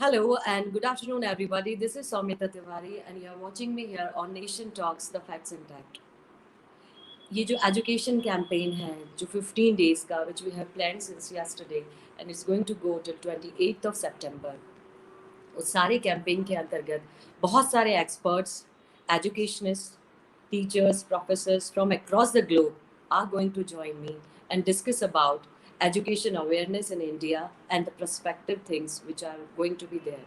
Hello and good afternoon, everybody. This is Soumyata Tiwari, and you are watching me here on Nation Talks, The Facts Intact. ये जो education campaign है जो 15 days का which we have plan since yesterday and it's going to go till 28th of September. उस सारे campaign के अंतर्गत बहुत सारे experts, educationist, teachers, professors from across the globe are going to join me and discuss about education awareness in India and the prospective things which are going to be there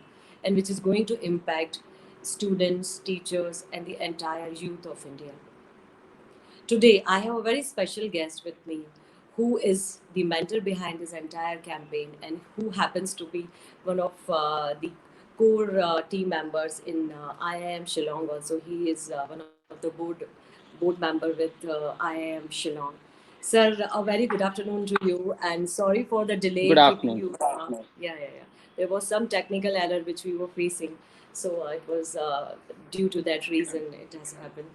and which is going to impact students, teachers, and the entire youth of India. Today, I have a very special guest with me who is the mentor behind this entire campaign and who happens to be one of the core team members in IIM Shillong also. He is one of the board member with IIM Shillong. Sir, a very good afternoon to you and sorry for the delay Good in keeping afternoon. you. Yeah. There was some technical error which we were facing. So it was due to that reason it has happened.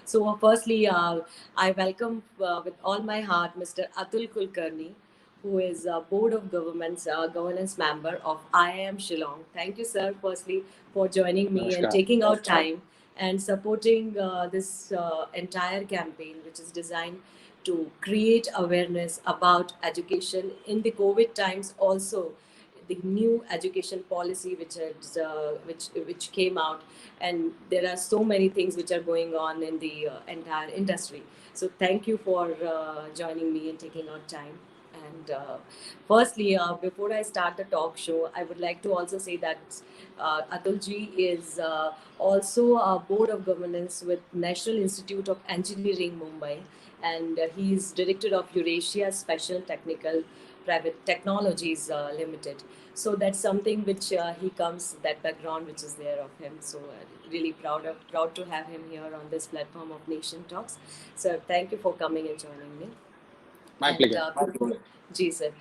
So, firstly, I welcome with all my heart Mr. Atul Kulkarni, who is a Board of Governance member of IIM Shillong. Thank you, sir, firstly, for joining me and Namaskar. taking out time and supporting this entire campaign, which is designed to create awareness about education in the COVID times also the new education policy which came out, and there are so many things which are going on in the entire industry. So thank you for joining me and taking out time. And firstly, before I start the talk show, I would like to also say that Atulji is also a board of governance with National Institute of Engineering, Mumbai, and he is director of Eurasia Special Technical Private Technologies Limited. So that's something which he comes, that background which is there of him. So really proud to have him here on this platform of Nation Talks. So thank you for coming and joining me. My And pleasure. जी sir,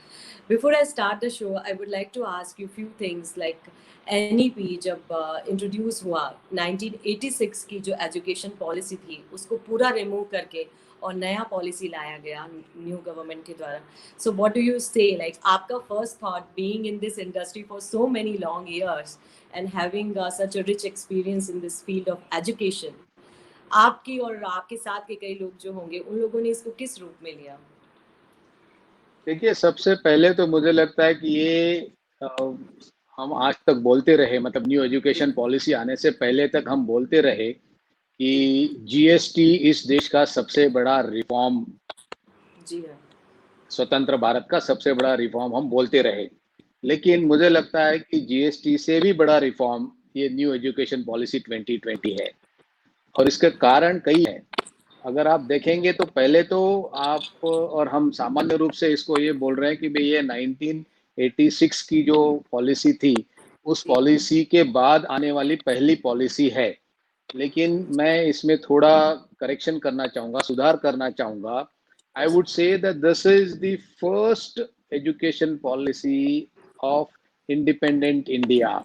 before I start the show, I would like to ask you few things like NEP जब introduce हुआ 1986 की जो education policy थी उसको पूरा remove करके और नया पॉलिसी लाया गया न्यू गवर्नमेंट के द्वारा. सो व्हाट डू यू से लाइक आपका first thought being in this industry for so many long years and having such a rich experience in this field of education, आपकी और आपके साथ के कई लोग जो होंगे उन लोगों ने इसको किस रूप में लिया? देखिए, सबसे पहले तो मुझे लगता है कि ये हम आज तक बोलते रहे, मतलब न्यू एजुकेशन पॉलिसी आने से पहले तक हम बोलते रहे कि जीएसटी इस देश का सबसे बड़ा रिफॉर्म, जी हाँ. स्वतंत्र भारत का सबसे बड़ा रिफॉर्म हम बोलते रहे. लेकिन मुझे लगता है कि जीएसटी से भी बड़ा रिफॉर्म ये न्यू एजुकेशन पॉलिसी 2020 है, और इसके कारण कई हैं. अगर आप देखेंगे तो पहले तो आप और हम सामान्य रूप से इसको ये बोल रहे हैं कि भाई ये 1986 की जो पॉलिसी थी उस पॉलिसी के बाद आने वाली पहली पॉलिसी है. लेकिन मैं इसमें थोड़ा करेक्शन करना चाहूँगा, सुधार करना चाहूँगा. I would say that this is the first education policy of independent India.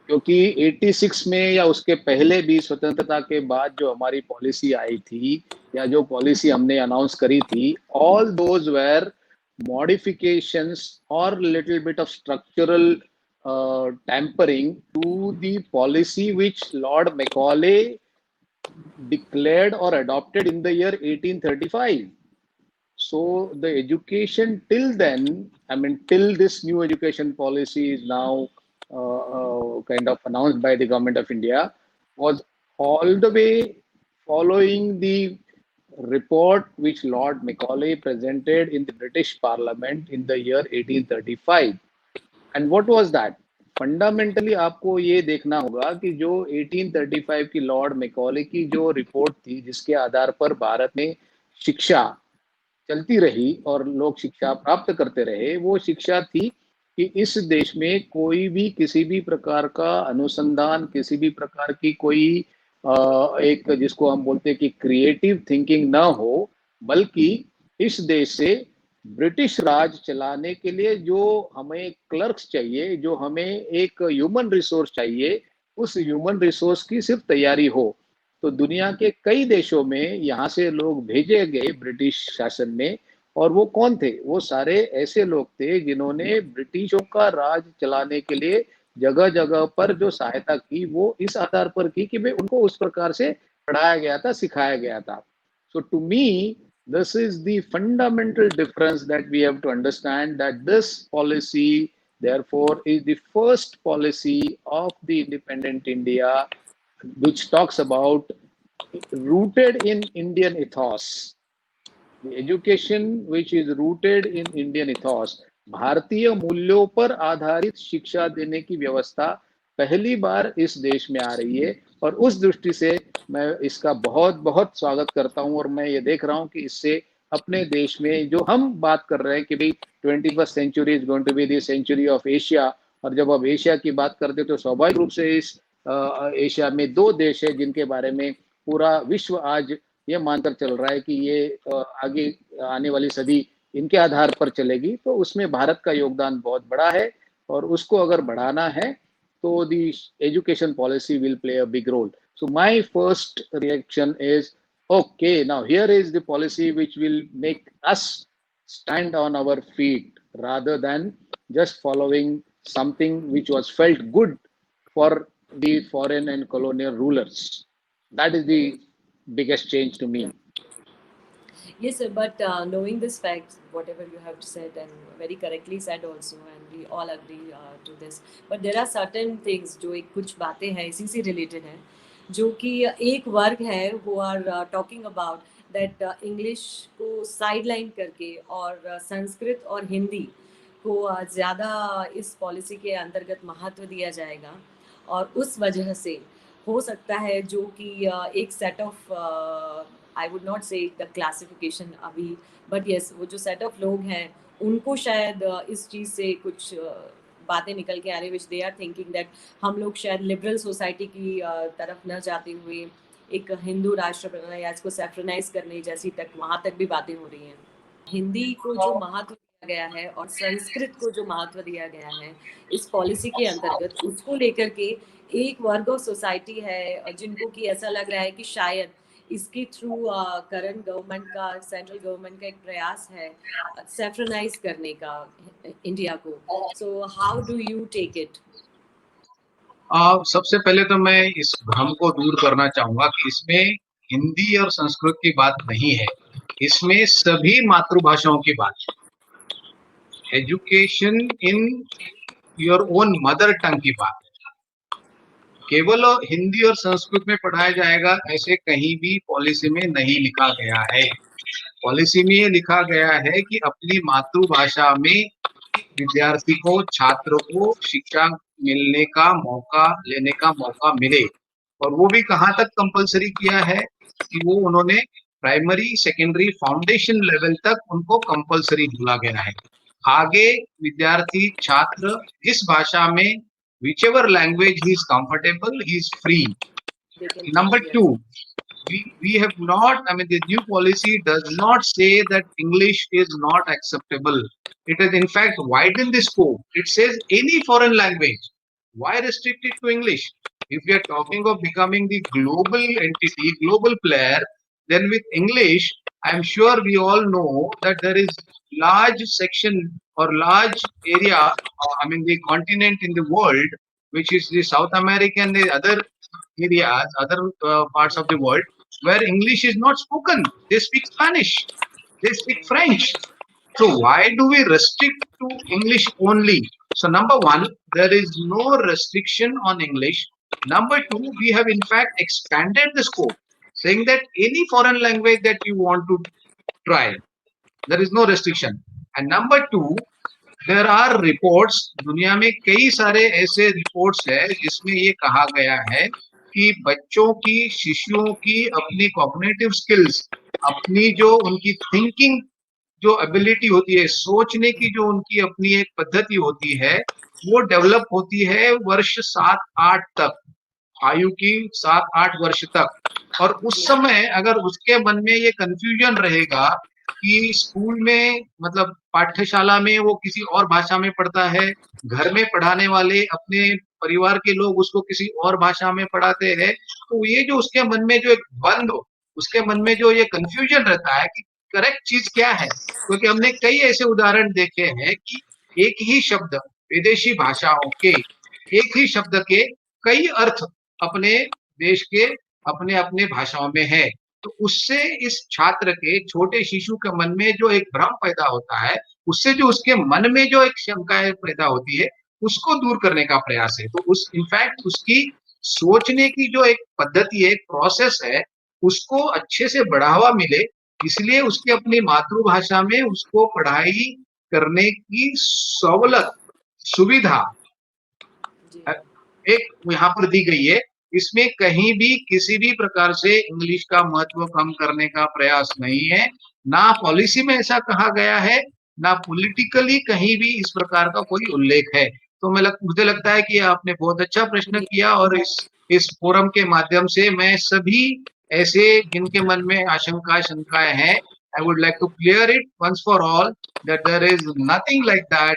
क्योंकि 86 में या उसके पहले भी स्वतंत्रता के बाद जो हमारी पॉलिसी आई थी या जो पॉलिसी हमने अनाउंस करी थी, all those were modifications or little bit of structural tampering to the policy which Lord Macaulay declared or adopted in the year 1835. So the education till then, I mean, till this new education policy is now kind of announced by the government of India, was all the way following the report which Lord Macaulay presented in the British Parliament in the year 1835. And what was that? Fundamentally आपको ये देखना होगा कि जो 1835 की Lord Macaulay की जो report थी, जिसके आधार पर भारत में शिक्षा चलती रही और लोग शिक्षा प्राप्त करते रहे, वो शिक्षा थी कि इस देश में कोई भी किसी भी प्रकार का अनुसंधान, किसी भी प्रकार की कोई एक जिसको हम बोलते हैं कि क्रिएटिव थिंकिंग ना हो, बल्कि इस देश से ब्रिटिश राज चलाने के लिए जो हमें क्लर्क्स चाहिए, जो हमें एक ह्यूमन रिसोर्स चाहिए, उस ह्यूमन रिसोर्स की सिर्फ तैयारी हो. तो दुनिया के कई देशों में यहाँ से लोग भेजे गए ब्रिटिश शासन में, और वो कौन थे? वो सारे ऐसे लोग थे जिन्होंने ब्रिटिशों का राज चलाने के लिए जगह जगह पर जो सहायता की वो इस आधार पर की कि भाई उनको उस प्रकार से पढ़ाया गया था, सिखाया गया था. So to me, this is the fundamental difference that we have to understand, that this policy, therefore, is the first policy of the independent India, which talks about rooted in Indian ethos. The education which is rooted in Indian ethos, भारतीय मूल्यों पर आधारित शिक्षा देने की व्यवस्था पहली बार इस देश में आ रही है. और उस दृष्टि से मैं इसका बहुत बहुत स्वागत करता हूं. और मैं ये देख रहा हूं कि इससे अपने देश में जो हम बात कर रहे हैं कि भाई 21st century is going to be the century of Asia, और जब अब एशिया की बात करते तो स्वाभाविक रूप से इस एशिया में दो देश है जिनके बारे में पूरा विश्व आज ये मानकर चल रहा है कि ये आगे आने वाली सदी इनके आधार पर चलेगी. तो उसमें भारत का योगदान बहुत बड़ा है, और उसको अगर बढ़ाना है तो the education policy will play a big role. So my first reaction is, okay, now here is the policy which will make us stand on our feet rather than just following something which was felt good for the foreign and colonial rulers. That is the biggest change to me. Yes, sir, but knowing this fact, whatever you have said and very correctly said also, and we all agree to this. But there are certain things जो एक कुछ बातें हैं इसी से related हैं, जो कि एक वर्ग है who are talking about that English को साइडलाइन करके और संस्कृत और हिंदी को ज़्यादा इस पॉलिसी के अंतर्गत महत्व दिया जाएगा, और उस वजह से हो सकता है जो कि एक set of, I would not से द क्लासिफिकेशन अभी, बट यस वो जो सेट ऑफ लोग हैं उनको शायद इस चीज़ से कुछ बातें निकल के आ रही, विच दे आर थिंकिंग दैट हम लोग शायद लिबरल सोसाइटी की तरफ न जाते हुए एक हिंदू राष्ट्र बनाना या इसको सेफ्रनाइज करने जैसी तक वहाँ तक भी बातें हो रही हैं. हिंदी को जो महत्व दिया गया है और संस्कृत को जो महत्व दिया गया है इस पॉलिसी के अंतर्गत, उसको लेकर के एक वर्ग ऑफ सोसाइटी है जिनको कि ऐसा लग रहा है कि शायद इसके थ्रू करंट गवर्नमेंट का, सेंट्रल गवर्नमेंट का एक प्रयास है सेफ्रनाइज करने का इंडिया को. So how do you take it? सबसे पहले तो मैं इस भ्रम को दूर करना चाहूंगा कि इसमें हिंदी और संस्कृत की बात नहीं है, इसमें सभी मातृभाषाओं की बात है. Education in your own mother tongue की बात है. केवल हिंदी और संस्कृत में पढ़ाया जाएगा ऐसे कहीं भी पॉलिसी में नहीं लिखा गया है. पॉलिसी में ये लिखा गया है कि अपनी मातृभाषा में विद्यार्थी को, छात्र को शिक्षा मिलने का मौका, लेने का मौका मिले. और वो भी कहाँ तक कंपलसरी किया है कि वो उन्होंने प्राइमरी, सेकेंडरी, फाउंडेशन लेवल तक उनको कंपलसरी बोला गया है. आगे विद्यार्थी, छात्र जिस भाषा में, whichever language he is comfortable, he is free. Number two, we have not, I mean, the new policy does not say that English is not acceptable. It has in fact widened the scope. It says any foreign language. Why restrict it to English? If we are talking of becoming the global entity, global player, then with English, I am sure we all know that there is large section or large area, I mean the continent in the world, which is the South America and the other areas, other parts of the world, where English is not spoken. They speak Spanish, they speak French. So why do we restrict to English only? So number one, there is no restriction on English. Number two, we have in fact expanded the scope, saying that any foreign language that you want to try, there is no restriction. And number two, there are reports, दुनिया में कई सारे ऐसे reports है जिसमें ये कहा गया है कि बच्चों की, शिशुओं की अपनी कॉग्निटिव स्किल्स, अपनी जो उनकी थिंकिंग जो एबिलिटी होती है, सोचने की जो उनकी अपनी एक पद्धति होती है, वो डेवलप होती है वर्ष 7-8 तक, आयु की 7-8 वर्ष तक. और उस समय अगर उसके मन में ये कंफ्यूजन रहेगा कि स्कूल में, मतलब पाठशाला में वो किसी और भाषा में पढ़ता है, घर में पढ़ाने वाले अपने परिवार के लोग उसको किसी और भाषा में पढ़ाते हैं, तो ये जो उसके मन में जो एक बंद, उसके मन में जो ये कंफ्यूजन रहता है कि करेक्ट चीज क्या है. क्योंकि हमने कई ऐसे उदाहरण देखे हैं कि एक ही शब्द विदेशी भाषाओं के एक ही शब्द के कई अर्थ अपने देश के अपने अपने भाषाओं में है। तो उससे इस छात्र के छोटे शिशु के मन में जो एक भ्रम पैदा होता है, उससे जो उसके मन में जो एक शंकाएं पैदा होती है, उसको दूर करने का प्रयास है। तो उस इनफैक्ट उसकी सोचने की जो एक पद्धति है, एक प्रोसेस है, उसको अच्छे से बढ़ावा मिले, इसलिए उसकी अपनी मातृभाषा में उसको पढ़ाई करने की सहूलत, सुविधा जी एक यहाँ पर दी गई है। इसमें कहीं भी किसी भी प्रकार से इंग्लिश का महत्व कम करने का प्रयास नहीं है। ना पॉलिसी में ऐसा कहा गया है, ना पॉलिटिकली कहीं भी इस प्रकार का कोई उल्लेख है। तो मुझे लगता है कि आपने बहुत अच्छा प्रश्न जी किया, और इस फोरम के माध्यम से मैं सभी ऐसे जिनके मन में आशंका शंकाएं हैं, I would like to clear it once for all that there is nothing like that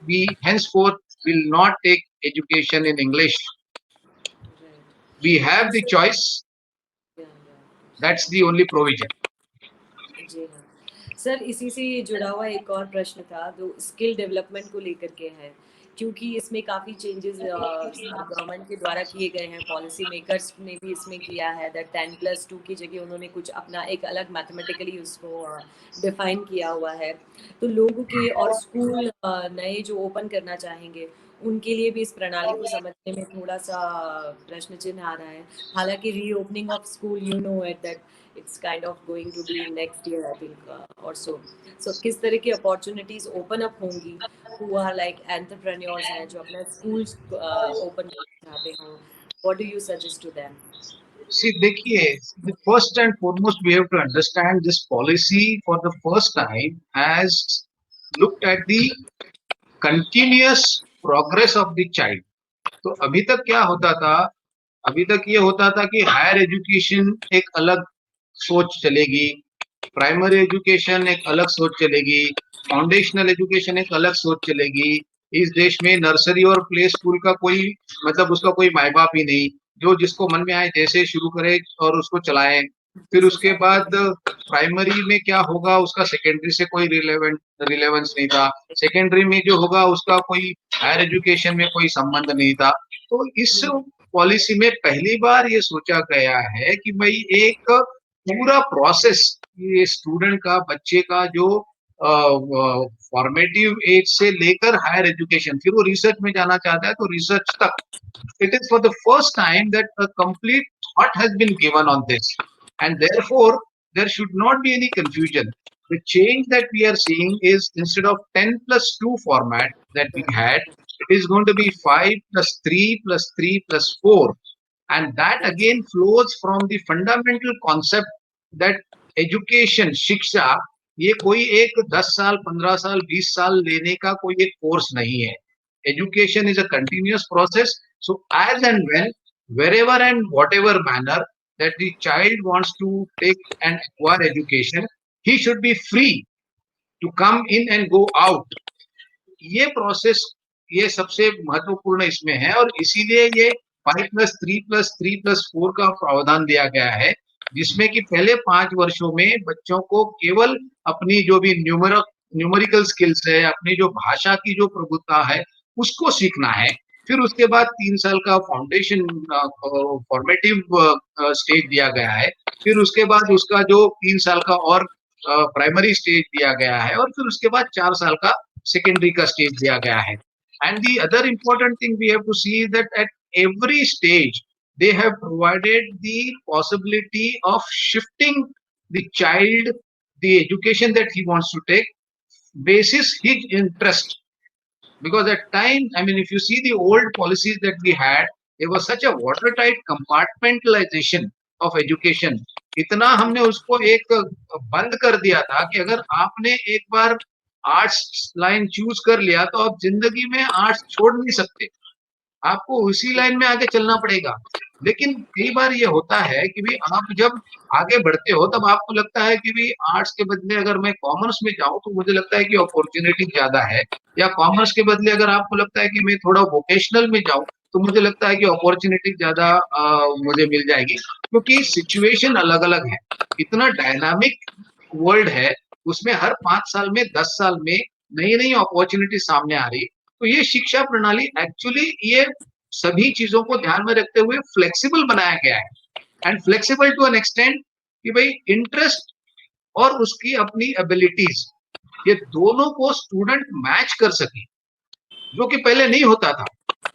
we henceforth will not take education in English. Right We have the sir choice. या That's the only provision. जी हाँ sir, इसी से जुड़ा हुआ एक और प्रश्न था जो स्किल डेवलपमेंट को लेकर के है, क्योंकि इसमें काफ़ी चेंजेस गवर्नमेंट के द्वारा किए गए हैं, पॉलिसी मेकर्स ने भी इसमें किया है दैट 10+2 की जगह उन्होंने कुछ अपना एक अलग मैथमेटिकली उसको डिफाइन किया हुआ है। तो लोगों के और स्कूल नए जो ओपन करना चाहेंगे उनके लिए भी इस प्रणाली को समझने में थोड़ा सा प्रश्न चिन्ह आ रहा है। हालांकि reopening of school you know at that it's kind of going to be next year I think or so किस तरह की opportunities open up होंगी who are like entrepreneurs हैं जो अपना schools open करना चाहते हो, what do you suggest to them? See, देखिए, the first and foremost we have to understand this policy for the first time has looked at the continuous progress of the child. तो अभी तक क्या होता था? अभी तक ये होता था कि हायर एजुकेशन एक अलग सोच चलेगी, प्राइमरी एजुकेशन एक अलग सोच चलेगी, फाउंडेशनल एजुकेशन एक अलग सोच चलेगी। इस देश में नर्सरी और प्ले स्कूल का कोई मतलब उसका कोई माई बाप ही नहीं, जो जिसको मन में आए जैसे शुरू करे और उसको चलाए। फिर जिस उसके हिसाब बाद से प्राइमरी में क्या होगा उसका सेकेंडरी से कोई रिलेवेंस नहीं था, सेकेंडरी में जो होगा उसका कोई हायर एजुकेशन में कोई संबंध नहीं था। तो इस पॉलिसी में पहली बार ये सोचा गया है कि भाई एक पूरा प्रोसेस, ये स्टूडेंट का, बच्चे का जो फॉर्मेटिव एज से लेकर हायर एजुकेशन, फिर वो रिसर्च में जाना चाहता है तो रिसर्च तक, it is for the first time that a complete thought has been given on this, and therefore there should not be any confusion. The change that we are seeing is instead of 10+2 format that we had, it is going to be 5+3+3+4, and that again flows from the fundamental concept that education, शिक्षा, ये कोई एक 10 साल 15 साल 20 साल लेने का कोई एक कोर्स नहीं है। Education is a continuous process. So as and when, wherever and whatever manner that the child wants to take and acquire education, he should be free to come in and go out. ये process, ये सबसे महत्वपूर्ण इसमें है, और इसीलिए ये 5+3+3+4 का प्रावधान दिया गया है, जिसमें कि पहले 5 वर्षों में बच्चों को केवल अपनी जो भी न्यूमेरिकल स्किल्स है, अपनी जो भाषा की जो प्रभुता है, उसको सीखना है। फिर उसके बाद 3 साल का फाउंडेशन फॉर्मेटिव स्टेज दिया गया है। फिर उसके बाद उसका जो 3 साल का और प्राइमरी स्टेज दिया गया है, और फिर उसके बाद 4 साल का सेकेंडरी का स्टेज दिया गया है। And the other important thing we have to see is that at every stage they have provided the possibility of shifting the child, the education that he wants to take, basis his interest. Because at times, I mean, if you see the old policies that we had, there was such a watertight compartmentalization of education. इतना हमने उसको एक बंद कर दिया था कि अगर आपने एक बार आर्ट्स लाइन चूज कर लिया तो आप जिंदगी में आर्ट्स छोड़ नहीं सकते, आपको उसी लाइन में आगे चलना पड़ेगा। लेकिन कई बार ये होता है कि भी आप जब आगे बढ़ते हो तब आपको लगता है कि भी आर्ट्स के बदले अगर मैं कॉमर्स में जाऊं तो मुझे लगता है कि अपॉर्चुनिटी ज्यादा है, या कॉमर्स के बदले अगर आपको लगता है कि मैं थोड़ा वोकेशनल में जाऊं तो मुझे लगता है कि अपॉर्चुनिटी ज्यादा मुझे मिल जाएगी, क्योंकि सिचुएशन अलग अलग है। इतना डायनामिक वर्ल्ड है, उसमें हर 5 साल में 10 साल में नई नई अपॉर्चुनिटी सामने आ रही। तो ये शिक्षा प्रणाली एक्चुअली ये सभी चीजों को ध्यान में रखते हुए फ्लेक्सिबल बनाया गया है, and flexible to an extent कि भाई इंटरेस्ट और उसकी अपनी एबिलिटीज ये दोनों को स्टूडेंट मैच कर सके, जो कि पहले नहीं होता था।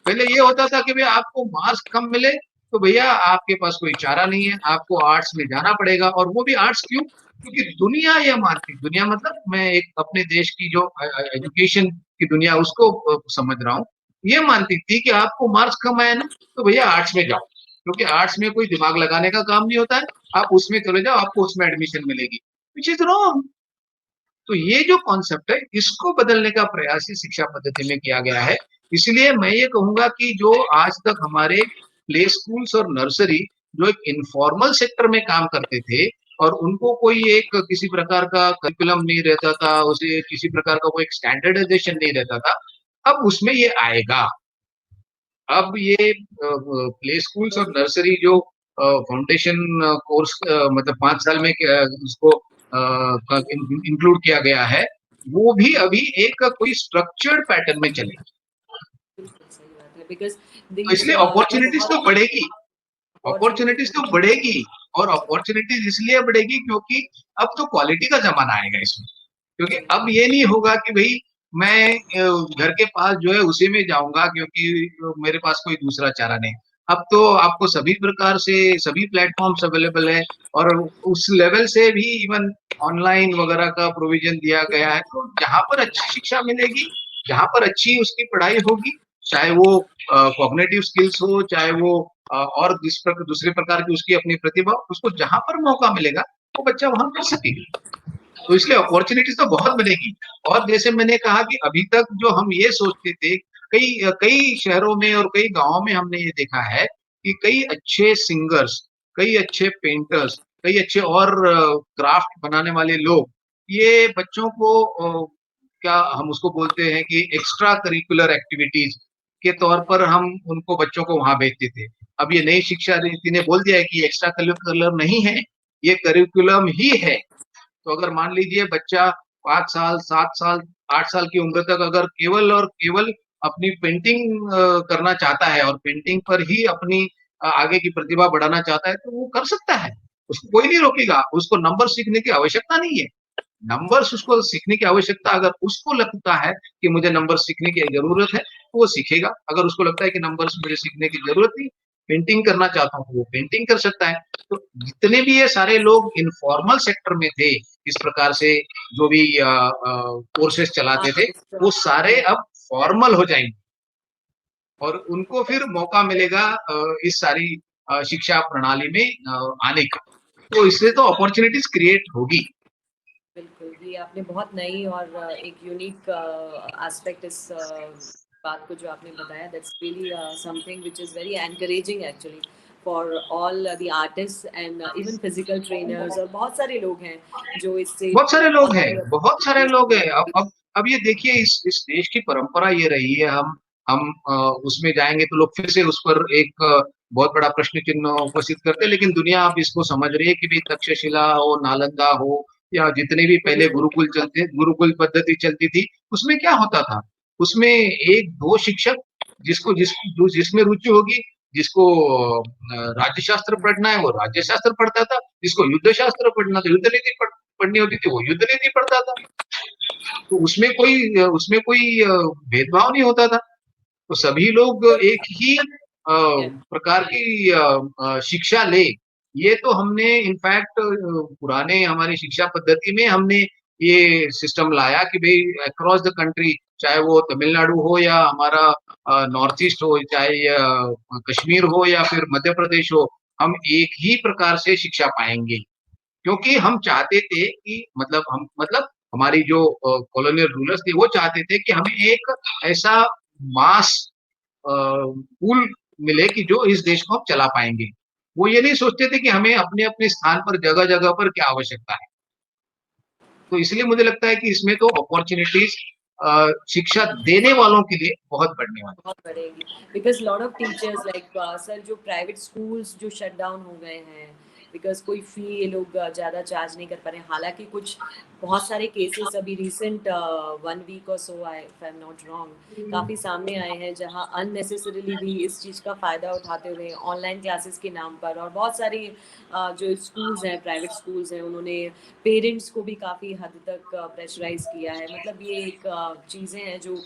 पहले ये होता था कि भैया आपको मार्क्स कम मिले तो भैया आपके पास कोई चारा नहीं है, आपको आर्ट्स में जाना पड़ेगा। और वो भी आर्ट्स क्यों? क्योंकि दुनिया ये मानती, दुनिया मतलब मैं एक अपने देश की जो एजुकेशन की दुनिया उसको समझ रहा हूँ, ये मानती थी कि आपको मार्क्स कम आए ना तो भैया आर्ट्स में जाओ, क्योंकि आर्ट्स में कोई दिमाग लगाने का काम नहीं होता है, आप उसमें चले जाओ, आपको उसमें एडमिशन मिलेगी, विच इज रॉन्ग। तो ये जो कॉन्सेप्ट है इसको बदलने का प्रयास इस शिक्षा पद्धति में किया गया है। इसलिए मैं ये कहूंगा कि जो आज तक हमारे प्ले स्कूल्स और नर्सरी जो एक इनफॉर्मल सेक्टर में काम करते थे और उनको कोई एक किसी प्रकार का करिकुलम नहीं रहता था, उसे किसी प्रकार का कोई एक स्टैंडर्डाइजेशन नहीं रहता था, अब उसमें ये आएगा। अब ये प्ले स्कूल्स और नर्सरी जो फाउंडेशन कोर्स मतलब 5 साल में उसको इंक्लूड किया गया है, वो भी अभी एक कोई स्ट्रक्चर्ड पैटर्न में चलेगी। बिल्कुल सही बात है, बिकॉज तो इसलिए अपॉर्चुनिटीज तो बढ़ेगी, अपॉर्चुनिटीज तो बढ़ेगी, और अपॉर्चुनिटीज इसलिए बढ़ेगी क्योंकि अब तो क्वालिटी का जमाना आएगा इसमें। क्योंकि अब ये नहीं होगा कि भाई मैं घर के पास जो है उसी में जाऊंगा क्योंकि मेरे पास कोई दूसरा चारा नहीं। अब तो आपको सभी प्रकार से सभी प्लेटफॉर्म्स अवेलेबल है, और उस लेवल से भी इवन ऑनलाइन वगैरह का प्रोविजन दिया गया है। तो जहां पर अच्छी शिक्षा मिलेगी, जहां पर अच्छी उसकी पढ़ाई होगी, चाहे वो कॉग्निटिव स्किल्स हो, चाहे वो और दूसरे प्रकार की उसकी अपनी प्रतिभा, उसको जहां पर मौका मिलेगा वो बच्चा वहां कर सकेगा। तो इसलिए अपॉर्चुनिटीज तो बहुत मिलेगी। और जैसे मैंने कहा कि अभी तक जो हम ये सोचते थे, कई कई शहरों में और कई गांवों में हमने ये देखा है कि कई अच्छे सिंगर्स, कई अच्छे पेंटर्स, कई अच्छे और क्राफ्ट बनाने वाले लोग ये बच्चों को क्या हम उसको बोलते हैं कि एक्स्ट्रा करिकुलर एक्टिविटीज के तौर पर हम उनको बच्चों को वहां भेजते थे। अब ये नई शिक्षा नीति ने बोल दिया है कि एक्स्ट्रा करिकुलर नहीं है, ये करिकुलम ही है। तो अगर मान लीजिए बच्चा 5 साल, 7 साल, 8 साल की उम्र तक अगर केवल और केवल अपनी पेंटिंग करना चाहता है और पेंटिंग पर ही अपनी आगे की प्रतिभा बढ़ाना चाहता है तो वो कर सकता है, उसको कोई नहीं रोकेगा। उसको नंबर सीखने की आवश्यकता नहीं है। नंबर्स उसको सीखने की आवश्यकता, अगर उसको लगता है कि मुझे नंबर सीखने की जरूरत है तो वो सीखेगा। अगर उसको लगता है कि नंबर्स मुझे सीखने की जरूरत नहीं, पेंटिंग करना चाहता हूँ, तो वो पेंटिंग कर सकता है। तो जितने भी ये सारे लोग इनफॉर्मल सेक्टर में थे इस प्रकार से जो भी कोर्सेज चलाते थे, वो सारे अब फॉर्मल हो जाएंगे और उनको फिर मौका मिलेगा इस सारी शिक्षा प्रणाली में आने का। तो इससे तो अपॉर्चुनिटीज क्रिएट होगी। बिल्कुल, ये आपने बहुत नई और एक यूनिक एस्पेक्ट इस बात को जो आपने बताया, that's really something which is very encouraging actually for all the artist and even physical trainers, और बहुत सारे लोग हैं जो इससे बहुत सारे लोग हैं, बहुत सारे लोग हैं। अब ये देखिए इस देश की परंपरा ये रही है, हम उसमें जाएंगे तो लोग फिर से उस पर एक बहुत बड़ा प्रश्न चिन्ह उपस्थित करते हैं। लेकिन दुनिया अब इसको समझ रही है कि भी तक्षशिला हो, नालंदा हो, या जितने भी पहले गुरुकुल पद्धति चलती थी, उसमें क्या होता था? उसमें 1-2 शिक्षक जिसमें रुचि होगी, जिसको राज्य शास्त्र पढ़ना है वो राज्य शास्त्र पढ़ता था, जिसको युद्ध शास्त्र पढ़ना था युद्ध नीति पढ़नी होती थी वो युद्ध नीति पढ़ता था। तो उसमें कोई भेदभाव नहीं होता था। तो सभी लोग एक ही प्रकार की शिक्षा ले। ये तो हमने इनफैक्ट पुराने हमारी शिक्षा पद्धति में हमने ये सिस्टम लाया कि भाई अक्रॉस द कंट्री, चाहे वो तमिलनाडु हो या हमारा नॉर्थ ईस्ट हो, चाहे कश्मीर हो या फिर मध्य प्रदेश हो, हम एक ही प्रकार से शिक्षा पाएंगे। क्योंकि हम चाहते थे कि मतलब हमारी जो कॉलोनियल रूलर्स थे वो चाहते थे कि हमें एक ऐसा मास पूल मिले कि जो इस देश को हम चला पाएंगे। वो ये नहीं सोचते थे कि हमें अपने अपने स्थान पर जगह जगह पर क्या आवश्यकता है। तो इसलिए मुझे लगता है कि इसमें तो अपॉर्चुनिटीज शिक्षा देने वालों के लिए बहुत बढ़ने वाली बहुत बढ़ेगी, because lot of teachers like sir जो प्राइवेट स्कूल्स जो शट डाउन हो गए हैं, बिकॉज कोई फ़ी ये लोग ज़्यादा चार्ज नहीं कर पा रहे हैं। हालांकि कुछ बहुत सारे केसेस अभी रिसेंट 1 वीक और सो आए, if I am not wrong, काफ़ी सामने आए हैं जहां अननेसेसरीली भी इस चीज़ का फ़ायदा उठाते हुए ऑनलाइन क्लासेस के नाम पर, और बहुत सारी जो स्कूल्स हैं, प्राइवेट स्कूल्स हैं, उन्होंने पेरेंट्स को भी काफ़ी हद तक प्रेशराइज किया है। मतलब ये एक चीज़ें हैं जो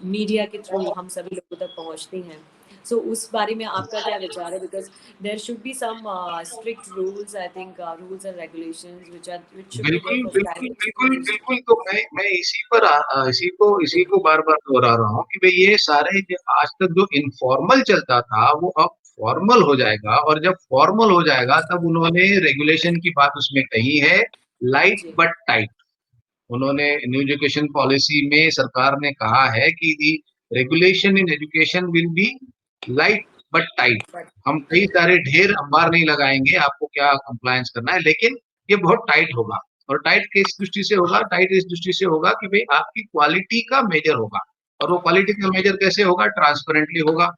मीडिया के थ्रू हम सभी लोगों तक पहुंचती हैं। सो उस बारे में आपका क्या विचार है? Because there should be some strict rules, I think rules and regulations which should be there बिल्कुल, for बिल्कुल, private बिल्कुल, schools. बिल्कुल। तो मैं इसी को बार-बार दोहरा रहा हूँ कि भई ये सारे जो आज तक जो इनफॉर्मल चलता था, वो अब फॉर्मल हो जाएगा, और जब फॉर्मल हो जाएगा तब उन्होंने रेगुलेशन की बात उसमें कही है, लाइट जी, बट टाइट। उन्होंने न्यू एजुकेशन पॉलिसी में सरकार ने कहा है कि the regulation in education will be light but tight. but हम कई सारे ढेर अंबार नहीं लगाएंगे आपको क्या कंप्लायंस करना है, लेकिन ये बहुत टाइट होगा। और टाइट किस दृष्टि से होगा? टाइट इस दृष्टि से होगा कि भाई आपकी क्वालिटी का मेजर होगा, और वो क्वालिटी का मेजर कैसे होगा? ट्रांसपेरेंटली होगा,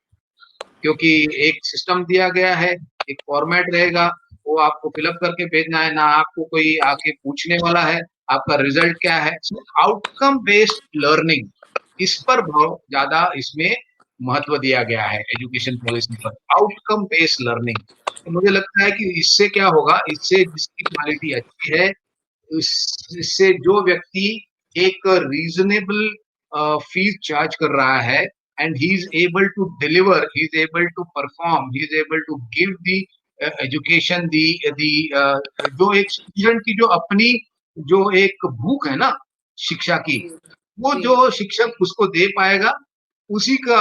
क्योंकि एक सिस्टम दिया गया है, एक फॉर्मेट रहेगा, वो आपको फिलअप करके भेजना है, ना आपको कोई आके पूछने वाला है, आपका रिजल्ट क्या है। आउटकम बेस्ड लर्निंग, इस पर बहुत ज़्यादा इसमें महत्व दिया गया है एजुकेशन पॉलिसी पर, आउटकम बेस्ड लर्निंग। तो मुझे लगता है कि इससे क्या होगा, इससे जिसकी क्वालिटी अच्छी है, इससे जो व्यक्ति एक रीजनेबल फीस चार्ज कर रहा है, and he is able to deliver, he is able to perform, he is able to give the education, the जो एक स्टूडेंट की जो अपनी जो एक भूख है ना शिक्षा की, जी, वो जी, जो शिक्षक उसको दे पाएगा, उसी का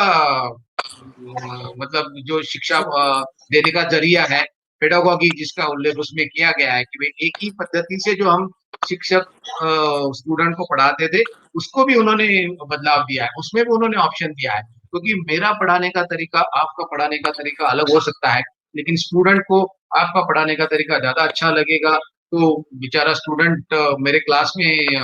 मतलब जो शिक्षा देने का जरिया है, पेडागॉजी जिसका उल्लेख उसमें किया गया है कि भाई एक ही पद्धति से जो हम शिक्षक स्टूडेंट को पढ़ाते थे, उसको भी उन्होंने बदलाव दिया है, उसमें भी उन्होंने ऑप्शन दिया है। क्योंकि मेरा पढ़ाने का तरीका, आपका पढ़ाने का तरीका अलग हो सकता है, लेकिन स्टूडेंट को आपका पढ़ाने का तरीका ज्यादा अच्छा लगेगा, तो बेचारा स्टूडेंट मेरे क्लास में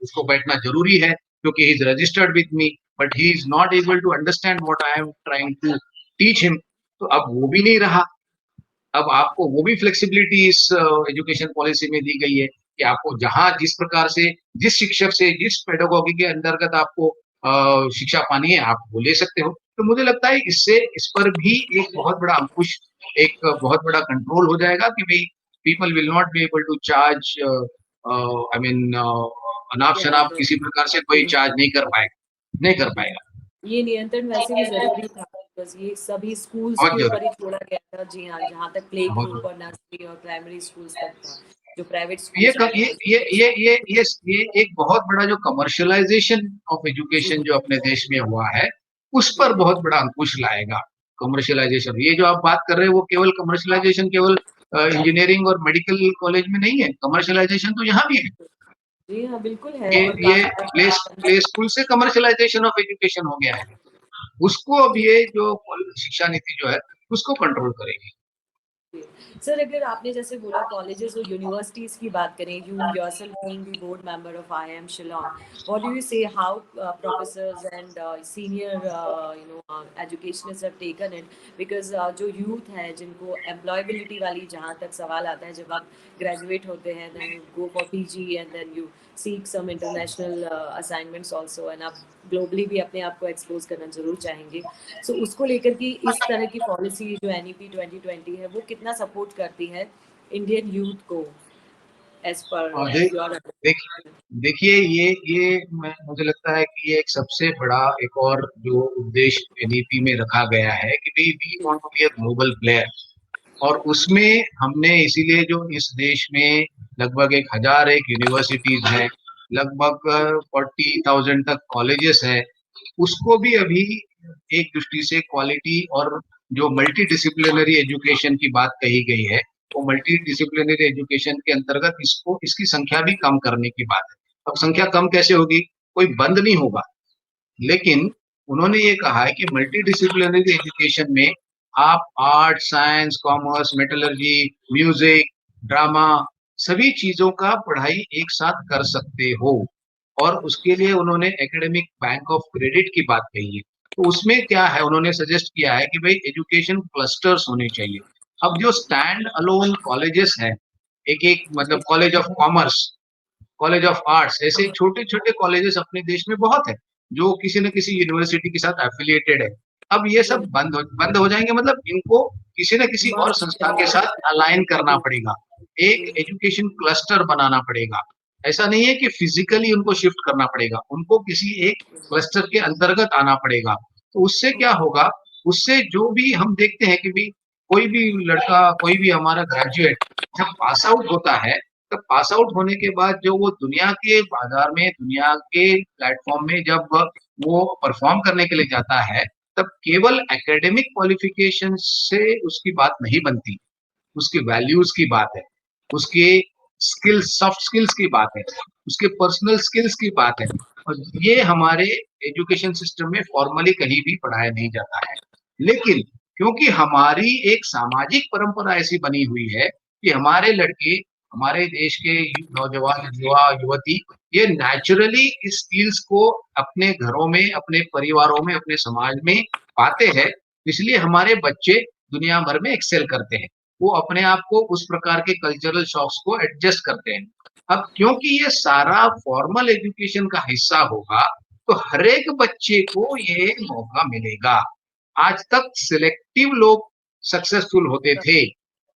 उसको बैठना जरूरी है, क्योंकि he is registered with me, but he is not able to understand what I am trying to teach him. तो अब वो भी नहीं रहा। अब आपको वो भी फ्लेक्सिबिलिटी इस एजुकेशन पॉलिसी में दी गई है कि आपको जहां जिस प्रकार से, जिस शिक्षक से, जिस पेडागॉजी के अंतर्गत आपको शिक्षा पानी है, आप वो ले सकते हो। तो मुझे लगता है इससे इस पर भी एक बहुत बड़ा अंकुश, एक बहुत बड़ा कंट्रोल हो जाएगा कि भाई people will not be able to charge, I mean अनाप या शनाप किसी प्रकार से कोई चार्ज नहीं कर जी, पाएगा। ये नियंत्रण वैसे भी ज़रूरी था, बिकॉज़ ये सभी स्कूल्स बहुत के ऊपर ही जरूरी, छोड़ा गया था। जी हाँ, जहाँ तक प्ले बहुत ग्रुप और जरूरी। नर्सरी और प्राइमरी स्कूल्स तक था, जो प्राइवेट ये स्कूल्स क, में था। ये एक बहुत बड़ा जो कमर्शियलाइजेशन ऑफ जी, एजुकेशन जो अपने देश में हुआ है, उस जी, पर बहुत बड़ा अंकुश लाएगा। कमर्शियलाइजेशन, ये जो आप बात कर रहे हैं, वो केवल कमर्शियलाइजेशन केवल इंजीनियरिंग और मेडिकल कॉलेज में नहीं है, कमर्शियलाइजेशन तो यहाँ भी है। जी हाँ, बिल्कुल है, और ये काफ़ी प्ले स्कूल से कमर्शियलाइजेशन ऑफ एजुकेशन हो गया है। उसको अब ये जो शिक्षा नीति जो है, उसको कंट्रोल करेगी। सर, अगर आपने जैसे बोला कॉलेजेस और यूनिवर्सिटीज़ की बात करें, you yourself being the board member of IIM Shillong, what do you say how professors and senior educationist have taken it? Because जो यूथ है जिनको एम्प्लॉयबिलिटी वाली जहाँ तक सवाल आता है, जब आप ग्रेजुएट होते हैं, then you go for PG and then you seek some international assignments also, एंड आप ग्लोबली भी अपने आप को एक्सपोज करना जरूर चाहेंगे। सो उसको लेकर कि इस तरह की पॉलिसी जो एनईपी 2020 है, वो कितना सपोर्ट करती है इंडियन यूथ को, एज और पर योर? देख देखिए, मुझे लगता है कि ये एक सबसे बड़ा एक और जो उद्देश्य एनईपी में रखा गया है कि भाई we want to be a global player. और उसमें हमने इसीलिए जो इस देश में लगभग 1,001 यूनिवर्सिटीज हैं, लगभग 40,000 तक कॉलेजेस हैं, उसको भी अभी एक दृष्टि से क्वालिटी और जो मल्टी डिसिप्लिनरी एजुकेशन की बात कही गई है, वो मल्टी डिसिप्लिनरी एजुकेशन के अंतर्गत इसको, इसकी संख्या भी कम करने की बात है। अब संख्या कम कैसे होगी? कोई बंद नहीं होगा, लेकिन उन्होंने ये कहा है कि मल्टी डिसिप्लिनरी एजुकेशन में आप art, science, commerce, metallurgy, music, drama, सभी चीजों का पढ़ाई एक साथ कर सकते हो। और उसके लिए उन्होंने एकेडमिक बैंक ऑफ क्रेडिट की बात कही है। तो उसमें क्या है, उन्होंने सजेस्ट किया है कि भाई एजुकेशन क्लस्टर्स होने चाहिए। अब जो स्टैंड अलोन कॉलेजेस हैं, एक एक मतलब college of commerce, college of arts, ऐसे छोटे छोटे कॉलेजेस अपने देश में बहुत है जो किसी न किसी यूनिवर्सिटी के साथ एफिलिएटेड है। अब ये सब बंद हो जाएंगे, मतलब इनको किसी न किसी और संस्था के साथ अलाइन करना पड़ेगा, एक एजुकेशन क्लस्टर बनाना पड़ेगा। ऐसा नहीं है कि फिजिकली उनको शिफ्ट करना पड़ेगा, उनको किसी एक क्लस्टर के अंतर्गत आना पड़ेगा। तो उससे क्या होगा, उससे जो भी हम देखते हैं कि भी कोई भी लड़का, कोई भी हमारा ग्रेजुएट जब पास आउट होता है, तब पास आउट होने के बाद जो वो दुनिया के बाजार में, दुनिया के प्लेटफॉर्म में जब वो परफॉर्म करने के लिए जाता है, तब केवल एकेडमिक क्वालिफिकेशन से उसकी बात नहीं बनती, उसकी वैल्यूज की बात है, उसके स्किल्स, सॉफ्ट स्किल्स की बात है, उसके पर्सनल स्किल्स की बात है। और ये हमारे एजुकेशन सिस्टम में फॉर्मली कहीं भी पढ़ाया नहीं जाता है। लेकिन क्योंकि हमारी एक सामाजिक परंपरा ऐसी बनी हुई है कि हमारे लड़के, हमारे देश के नौजवान, युवा युवती, ये नेचुरली इस स्किल्स को अपने घरों में, अपने परिवारों में, अपने समाज में पाते हैं, इसलिए हमारे बच्चे दुनिया भर में एक्सेल करते हैं। वो अपने आप को उस प्रकार के कल्चरल शॉक्स को एडजस्ट करते हैं। अब क्योंकि ये सारा फॉर्मल एजुकेशन का हिस्सा होगा, तो हर एक बच्चे को ये मौका मिलेगा। आज तक सिलेक्टिव लोग सक्सेसफुल होते थे।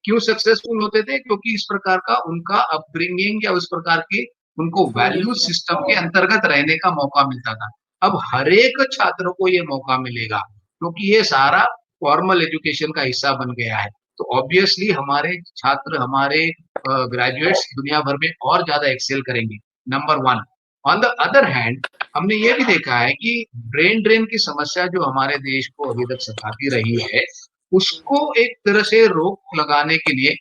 क्यों सक्सेसफुल होते थे? क्योंकि इस प्रकार का उनका अपब्रिंगिंग या उस प्रकार के उनको वैल्यू सिस्टम के अंतर्गत रहने का मौका मिलता था। अब हर एक छात्र को ये मौका मिलेगा क्योंकि ये सारा फॉर्मल एजुकेशन का हिस्सा बन गया है। तो ऑब्वियसली हमारे छात्र, हमारे ग्रेजुएट्स दुनिया भर में और ज्यादा एक्सेल करेंगे, number one. On the other hand, हमने ये भी देखा है कि ब्रेन ड्रेन की समस्या जो हमारे देश को अभी तक सताती रही है, उसको एक तरह से रोक लगाने के लिए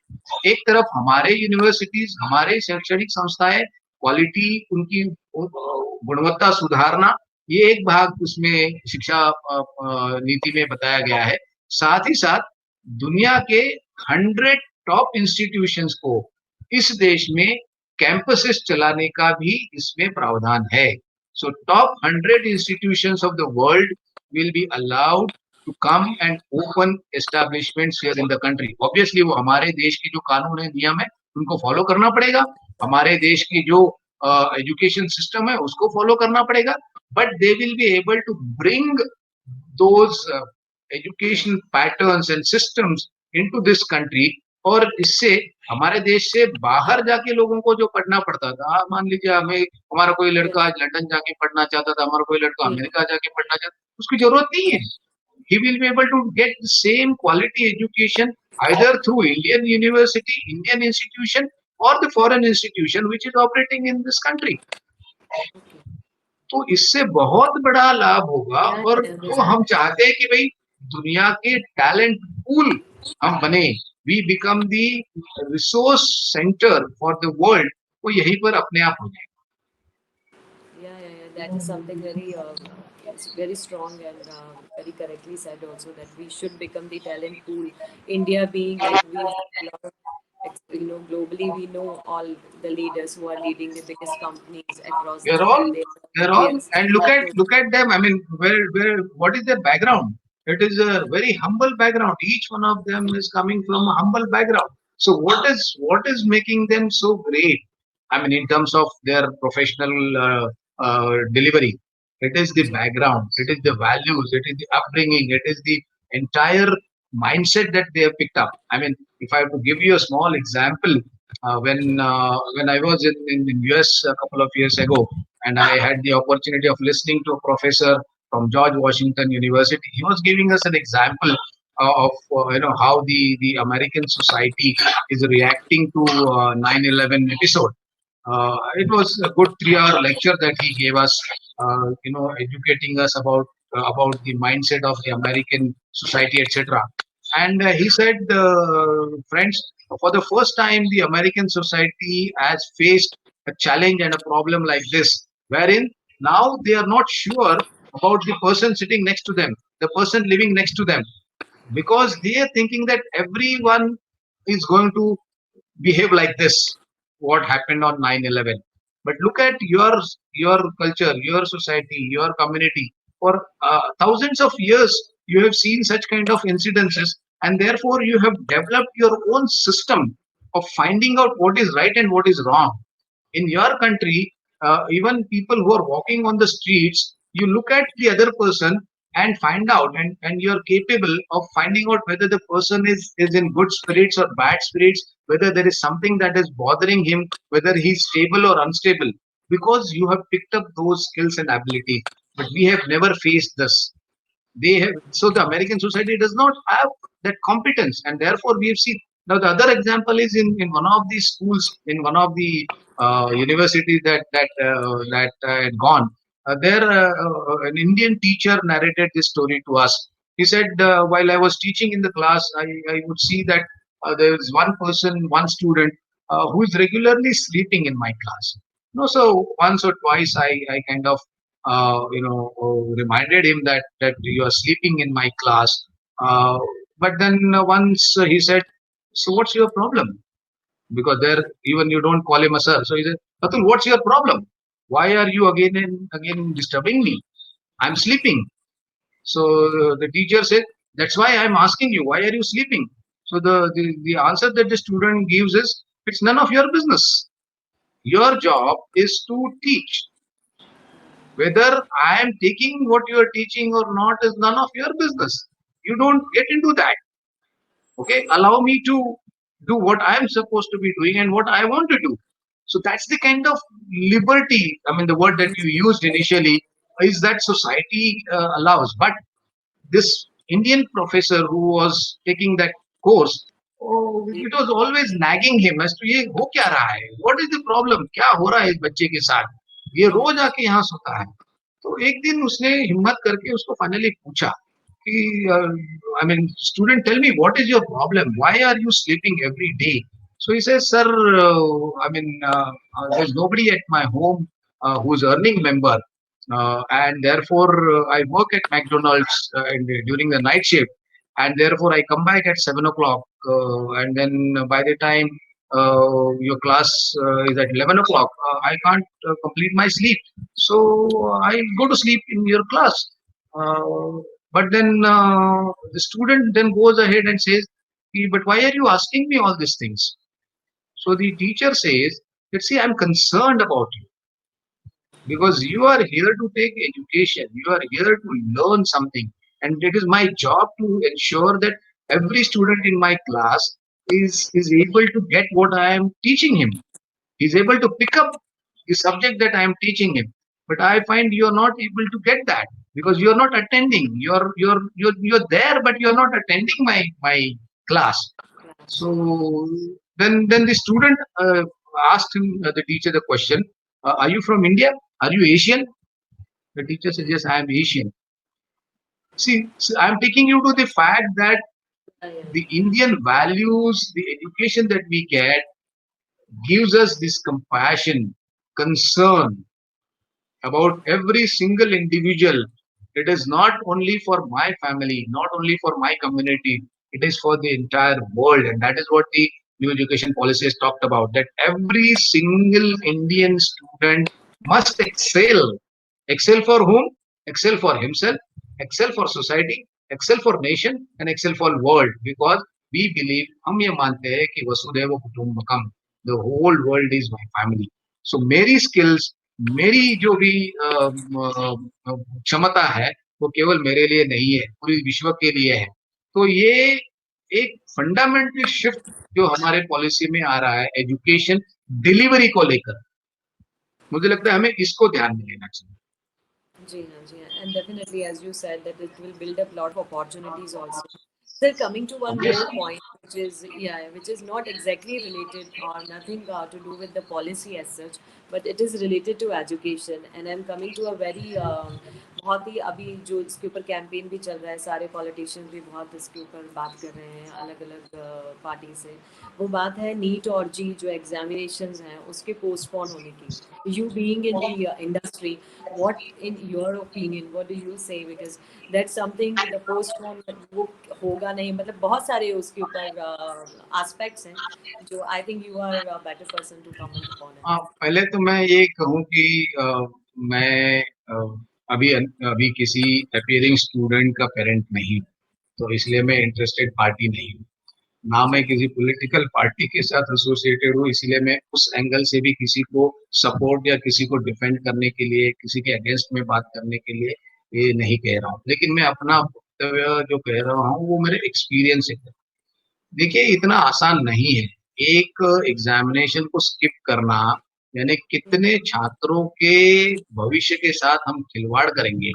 एक तरफ हमारे यूनिवर्सिटीज, हमारे शैक्षणिक संस्थाएं, क्वालिटी उनकी गुणवत्ता सुधारना, ये एक भाग उसमें शिक्षा नीति में बताया गया है। साथ ही साथ दुनिया के 100 टॉप इंस्टीट्यूशंस को इस देश में कैंपसेस चलाने का भी इसमें प्रावधान है। So top 100 institutions of the world will be allowed to come and open establishments here in the country. Obviously वो हमारे देश की जो कानून है, नियम है, उनको फॉलो करना पड़ेगा। हमारे देश की जो एजुकेशन सिस्टम है उसको फॉलो करना पड़ेगा, but they will be able to bring those education patterns and systems into this country. और इससे हमारे देश से बाहर जाके लोगों को जो पढ़ना पड़ता था, मान लीजिए हमें, हमारा कोई लड़का आज लंदन जाके पढ़ना चाहता था, हमारा कोई लड़का अमेरिका जाके पढ़ना चाहता, उसकी जरूरत नहीं है। He will be able to get the same quality education either through Indian university, Indian institution, or the foreign institution which is operating in this country. तो इससे बहुत बड़ा लाभ होगा। और जो हम चाहते हैं कि भाई दुनिया के टैलेंट पूल हम बने, we become the resource centre for the world, वो यहीं पर अपने आप हो जाएगा। Yeah, that is something very strong and very correctly said also, that we should become the talent pool. India being like, we have a lot of, globally we know all the leaders who are leading the biggest companies across the world. They're all, and look at them. I mean, what is their background? It is a very humble background. Each one of them is coming from a humble background. So what is making them so great? I mean, in terms of their professional delivery, it is the background, it is the values, it is the upbringing, it is the entire mindset that they have picked up. I mean, if I have to give you a small example, when I was in US a couple of years ago, and I had the opportunity of listening to a professor from George Washington University, he was giving us an example of how the American society is reacting to 9/11 episode. It was a good 3-hour lecture that he gave us, educating us about the mindset of the American society, etc. And he said, friends, for the first time, the American society has faced a challenge and a problem like this, wherein now they are not sure about the person sitting next to them, the person living next to them, because they are thinking that everyone is going to behave like this, what happened on 9/11. But look at your culture, your society, your community. For thousands of years, you have seen such kind of incidences, and therefore you have developed your own system of finding out what is right and what is wrong. In your country, even people who are walking on the streets, you look at the other person and find out, and you're capable of finding out whether the person is in good spirits or bad spirits, whether there is something that is bothering him, whether he's stable or unstable, because you have picked up those skills and abilities. But we have never faced this. They have, so the American society does not have that competence, and therefore we have seen. Now the other example is in one of the schools, in one of the universities that I had gone. There, an Indian teacher narrated this story to us. He said, while I was teaching in the class, I would see that there is one person, one student, who is regularly sleeping in my class. No, so once or twice I kind of reminded him that you are sleeping in my class. Uh, but then once he said, "So what's your problem?" Because there, even you don't call him a sir. So he said, "Atul, what's your problem? Why are you again and again disturbing me? I'm sleeping." So the teacher said, "That's why I'm asking you. Why are you sleeping?" So the answer that the student gives is, "It's none of your business. Your job is to teach. Whether I am taking what you are teaching or not is none of your business. You don't get into that. Okay, allow me to do what I am supposed to be doing and what I want to do." So that's the kind of liberty. I mean, the word that you used initially is that society allows. But this Indian professor who was taking that course, oh, it was always nagging him as to ये हो क्या रहा है, what is the problem, क्या हो रहा है इस बच्चे के साथ, ये रोज आके यहाँ सोता है. तो एक दिन उसने हिम्मत करके उसको फाइनली पूछा कि I mean student, tell me what is your problem, why are you sleeping every day. So he says, "Sir, there's nobody at my home who's earning member, and therefore I work at McDonald's during the night shift, and therefore I come back at 7 o'clock, and then by the time your class is at 11 o'clock, I can't complete my sleep. So I go to sleep in your class." But then the student then goes ahead and says, "But why are you asking me all these things?" So the teacher says, "Let's see, I'm concerned about you because you are here to take education, you are here to learn something, and it is my job to ensure that every student in my class is able to get what I am teaching him. He's able to pick up the subject that I am teaching him. But I find you are not able to get that because you are not attending. You're there, but you're not attending my class." So then the student asked him, the teacher, the question, "Are you from India? Are you Asian?" The teacher said, "Yes, I am Asian." See, I'm taking you to the fact that Yeah. the Indian values, the education that we get, gives us this compassion, concern about every single individual. It is not only for my family, not only for my community, it is for the entire world. And that is what the new education policy has talked about, that every single Indian student must excel. Excel for whom? Excel for himself, excel for society, excel for nation, and excel for world. Because we believe, हम ये मानते हैं कि वसुधैव कुटुंबकम, the whole world is my family. So मेरी skills, मेरी जो भी क्षमता है, वो केवल मेरे लिए नहीं है, पूरी विश्व के लिए है. तो ये एक फंडामेंटल शिफ्ट जो हमारे पॉलिसी में आ रहा है एजुकेशन डिलीवरी को लेकर, मुझे लगता है हमें इसको ध्यान में लेना चाहिए. जी हाँ, and definitely, as you said, that it will build up a lot of opportunities also. Sir, coming to one more Obviously. point, which is not exactly related or nothing to do with the policy as such, but it is related to education. And I'm coming to a very बहुत ही अभी जो इसके ऊपर campaign भी चल रहा है, सारे पॉलिटिशियंस भी बहुत इसके ऊपर बात कर रहे हैं अलग अलग पार्टी से. वो बात है नीट और जी जो एग्जामिनेशंस हैं उसके पोस्टपोन होने की. You being in the industry, what in your opinion, what do you say? Because that's something the postpone वो होगा नहीं, मतलब बहुत सारे उसके ऊपर aspects हैं जो I think you are a better person to comment upon it. पहले तो मैं ये कहूँ कि मैं अभी अभी किसी अपीयरिंग स्टूडेंट का पेरेंट नहीं. तो इसलिए मैं इंटरेस्टेड पार्टी नहीं हूँ, ना मैं किसी पॉलिटिकल पार्टी के साथ एसोसिएटेड हूँ, इसलिए मैं उस एंगल से भी किसी को सपोर्ट या किसी को डिफेंड करने के लिए, किसी के अगेंस्ट में बात करने के लिए ये नहीं कह रहा हूँ। लेकिन मैं अपना वक्तव्य जो कह रहा हूँ वो मेरे एक्सपीरियंस से। देखिए, इतना आसान नहीं है एक एग्जामिनेशन को स्किप करना, यानी कितने छात्रों के भविष्य के साथ हम खिलवाड़ करेंगे।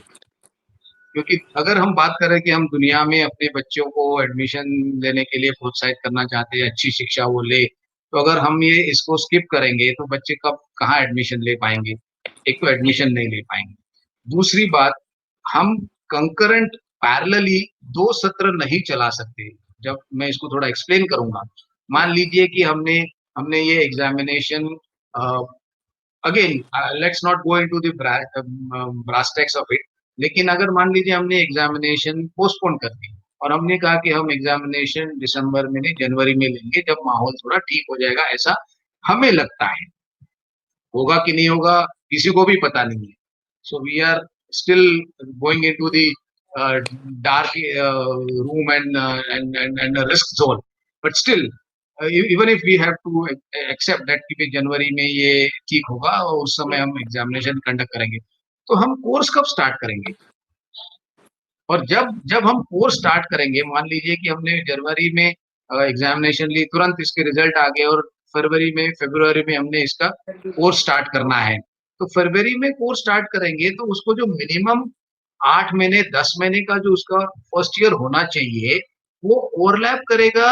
क्योंकि अगर हम बात करें कि हम दुनिया में अपने बच्चों को एडमिशन लेने के लिए प्रोत्साहित करना चाहते हैं, अच्छी शिक्षा वो ले, तो अगर हम ये इसको स्किप करेंगे तो बच्चे कब कहाँ एडमिशन ले पाएंगे? एक तो एडमिशन नहीं ले पाएंगे, दूसरी बात, हम कंकरेंट पैरेलली 2 सत्र नहीं चला सकते। जब मैं इसको थोड़ा एक्सप्लेन करूंगा, मान लीजिए कि हमने हमने ये examination, again let's not go into the brass tacks of it, लेकिन अगर मान लीजिए हमने एग्जामिनेशन पोस्टपोन कर दी और हमने कहा कि हम एग्जामिनेशन दिसंबर में नहीं जनवरी में लेंगे जब माहौल थोड़ा ठीक हो जाएगा, ऐसा हमें लगता है। होगा कि नहीं होगा किसी को भी पता नहीं है। So we are still going into the dark room and risk zone, but still even if we have to accept that कि जनवरी में ये ठीक होगा और उस समय हम एग्जामिनेशन कंडक्ट करेंगे, तो हम कोर्स कब स्टार्ट करेंगे? और जब जब हम कोर्स स्टार्ट करेंगे, मान लीजिए कि हमने जनवरी में एग्जामिनेशन ली, तुरंत इसके रिजल्ट आ गए और फरवरी में हमने इसका कोर्स स्टार्ट करना है, तो फरवरी में कोर्स स्टार्ट करेंगे तो उसको जो मिनिमम 8 महीने 10 महीने का जो उसका फर्स्ट ईयर होना चाहिए, वो ओवरलैप करेगा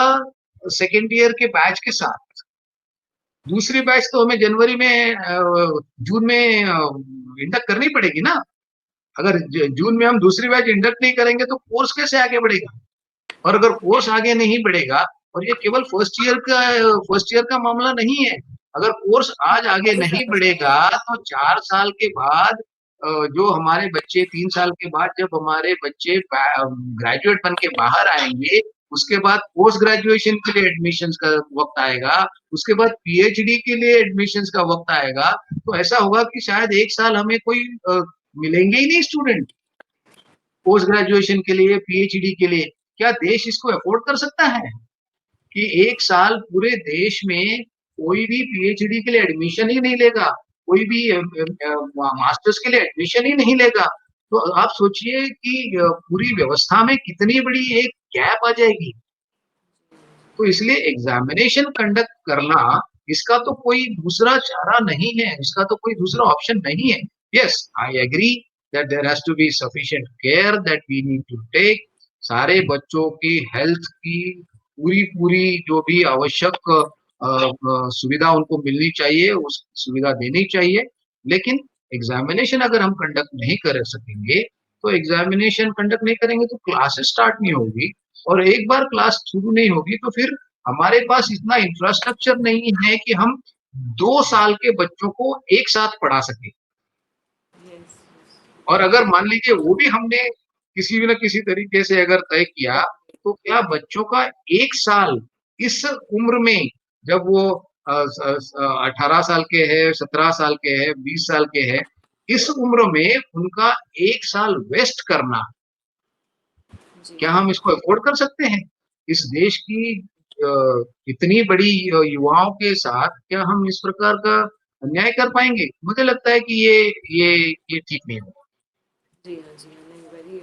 सेकेंड ईयर के बैच के साथ। दूसरी बैच तो हमें जनवरी में जून में इंडक्ट करनी पड़ेगी ना। अगर जून में हम दूसरी बैच इंडक्ट नहीं करेंगे तो कोर्स कैसे आगे बढ़ेगा? और अगर कोर्स आगे नहीं बढ़ेगा, और ये केवल फर्स्ट ईयर का मामला नहीं है, अगर कोर्स आज आगे नहीं बढ़ेगा तो 4 साल के बाद जो हमारे बच्चे 3 साल के बाद जब हमारे बच्चे ग्रेजुएट बन के बाहर आएंगे, उसके बाद पोस्ट ग्रेजुएशन के लिए एडमिशन का वक्त आएगा, उसके बाद पीएचडी के लिए एडमिशन का वक्त आएगा, तो ऐसा होगा कि शायद 1 साल हमें कोई मिलेंगे ही नहीं स्टूडेंट पोस्ट ग्रेजुएशन के लिए, पीएचडी के लिए। क्या देश इसको अफोर्ड कर सकता है कि 1 साल पूरे देश में कोई भी पीएचडी के लिए एडमिशन ही नहीं लेगा, कोई भी मास्टर्स के लिए एडमिशन ही नहीं लेगा? तो आप सोचिए कि पूरी व्यवस्था में कितनी बड़ी एक गैप आ जाएगी। तो इसलिए एग्जामिनेशन कंडक्ट करना, इसका तो कोई दूसरा चारा नहीं है, इसका तो कोई दूसरा ऑप्शन नहीं है। Yes, I agree that there has to be sufficient care that we need to take. सारे बच्चों की हेल्थ की पूरी जो भी आवश्यक सुविधा उनको मिलनी चाहिए, उस सुविधा देनी चाहिए। लेकिन एग्जामिनेशन अगर हम कंडक्ट नहीं कर सकेंगे, तो एग्जामिनेशन कंडक्ट नहीं करेंगे तो क्लासेस स्टार्ट नहीं होगी, और एक बार क्लास शुरू नहीं होगी तो फिर हमारे पास इतना इंफ्रास्ट्रक्चर नहीं है कि हम 2 साल के बच्चों को एक साथ पढ़ा सके। और अगर मान लीजिए वो भी हमने किसी न किसी तरीके से अगर तय किया, तो क्या बच्चों का 1 साल इस उम्र में, जब वो 18 साल के हैं, 17 साल के हैं, 20 साल के हैं, इस उम्र में उनका 1 साल वेस्ट करना, क्या हम इसको अफोर्ड कर सकते हैं? इस देश की इतनी बड़ी युवाओं के साथ क्या हम इस प्रकार का अन्याय कर पाएंगे? मुझे लगता है कि ये ठीक नहीं होगा। जी हाँ, जी हाँ, नहीं, very,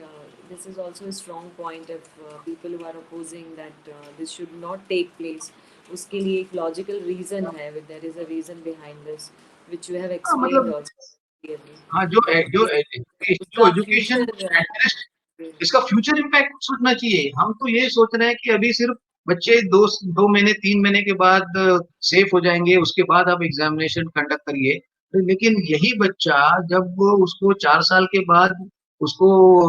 this is also a strong point if people who are opposing that this should not take place. उसके लिए एक logical reason है, there is a reason behind this, which you have हाँ, explained मतलब also clearly. हाँ, जो उसका education future, इसका फ्यूचर इम्पैक्ट सोचना चाहिए। हम तो ये सोच रहे हैं कि अभी सिर्फ बच्चे 2 महीने 3 महीने के बाद सेफ हो जाएंगे, उसके बाद आप एग्जामिनेशन कंडक्ट करिए। लेकिन यही बच्चा जब उसको 4 साल के बाद उसको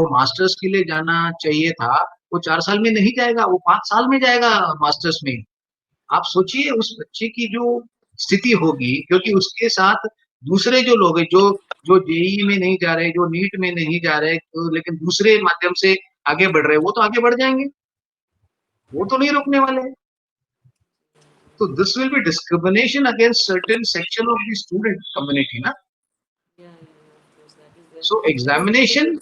मास्टर्स के लिए जाना चाहिए था, वो 4 साल में नहीं जाएगा, वो 5 साल में जाएगा मास्टर्स में। आप सोचिए उस बच्चे की जो स्थिति होगी, क्योंकि उसके साथ दूसरे जो लोग हैं, जो जो जेईई में नहीं जा रहे, जो नीट में नहीं जा रहे, तो लेकिन दूसरे माध्यम से आगे बढ़ रहे हैं, वो तो आगे बढ़ जाएंगे, वो तो नहीं रुकने वाले हैं। तो this will be discrimination against certain section of the student community ना। yeah, of course, that is there. So examination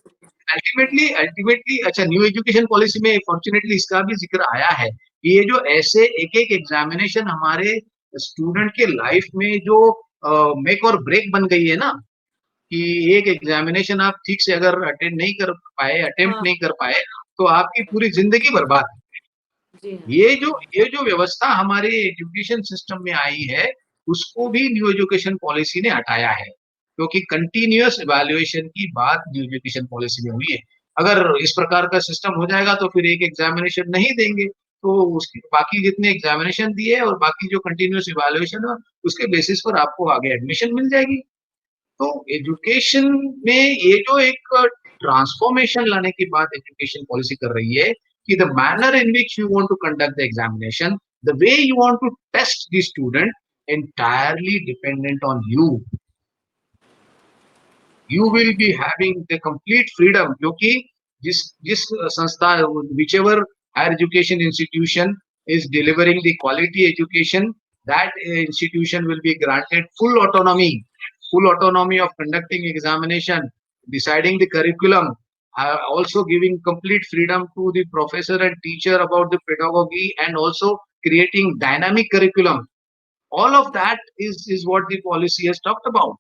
ultimately अच्छा, न्यू एजुकेशन पॉलिसी में फॉर्चुनेटली इसका भी जिक्र आया है कि ये जो ऐसे एक एग्जामिनेशन हमारे स्टूडेंट के लाइफ में जो मेक और ब्रेक बन गई है ना, कि एक एग्जामिनेशन आप ठीक से अगर अटेंड नहीं कर पाए, अटेम्प्ट हाँ। नहीं कर पाए, तो आपकी पूरी जिंदगी बर्बाद है। जी हाँ। ये जो व्यवस्था हमारे एजुकेशन सिस्टम में आई है, उसको भी न्यू एजुकेशन पॉलिसी ने हटाया है, क्योंकि कंटिन्यूअस इवैल्यूएशन की बात न्यू एजुकेशन पॉलिसी में हुई है। अगर इस प्रकार का सिस्टम हो जाएगा तो फिर एक एग्जामिनेशन नहीं देंगे, तो उसकी बाकी जितने एग्जामिनेशन दिए और बाकी जो कंटिन्यूअस इवैल्यूएशन है, उसके बेसिस पर आपको आगे एडमिशन मिल जाएगी। तो एजुकेशन में ये जो एक ट्रांसफॉर्मेशन लाने की बात एजुकेशन पॉलिसी कर रही है कि the manner in which you want to conduct the examination, the way you want to test the student entirely dependent on you. You will be having the complete freedom, क्योंकि जिस संस्था, whichever higher education institution is delivering the quality education, that institution will be granted full autonomy of conducting examination, deciding the curriculum, also giving complete freedom to the professor and teacher about the pedagogy, and also creating dynamic curriculum. All of that is what the policy has talked about.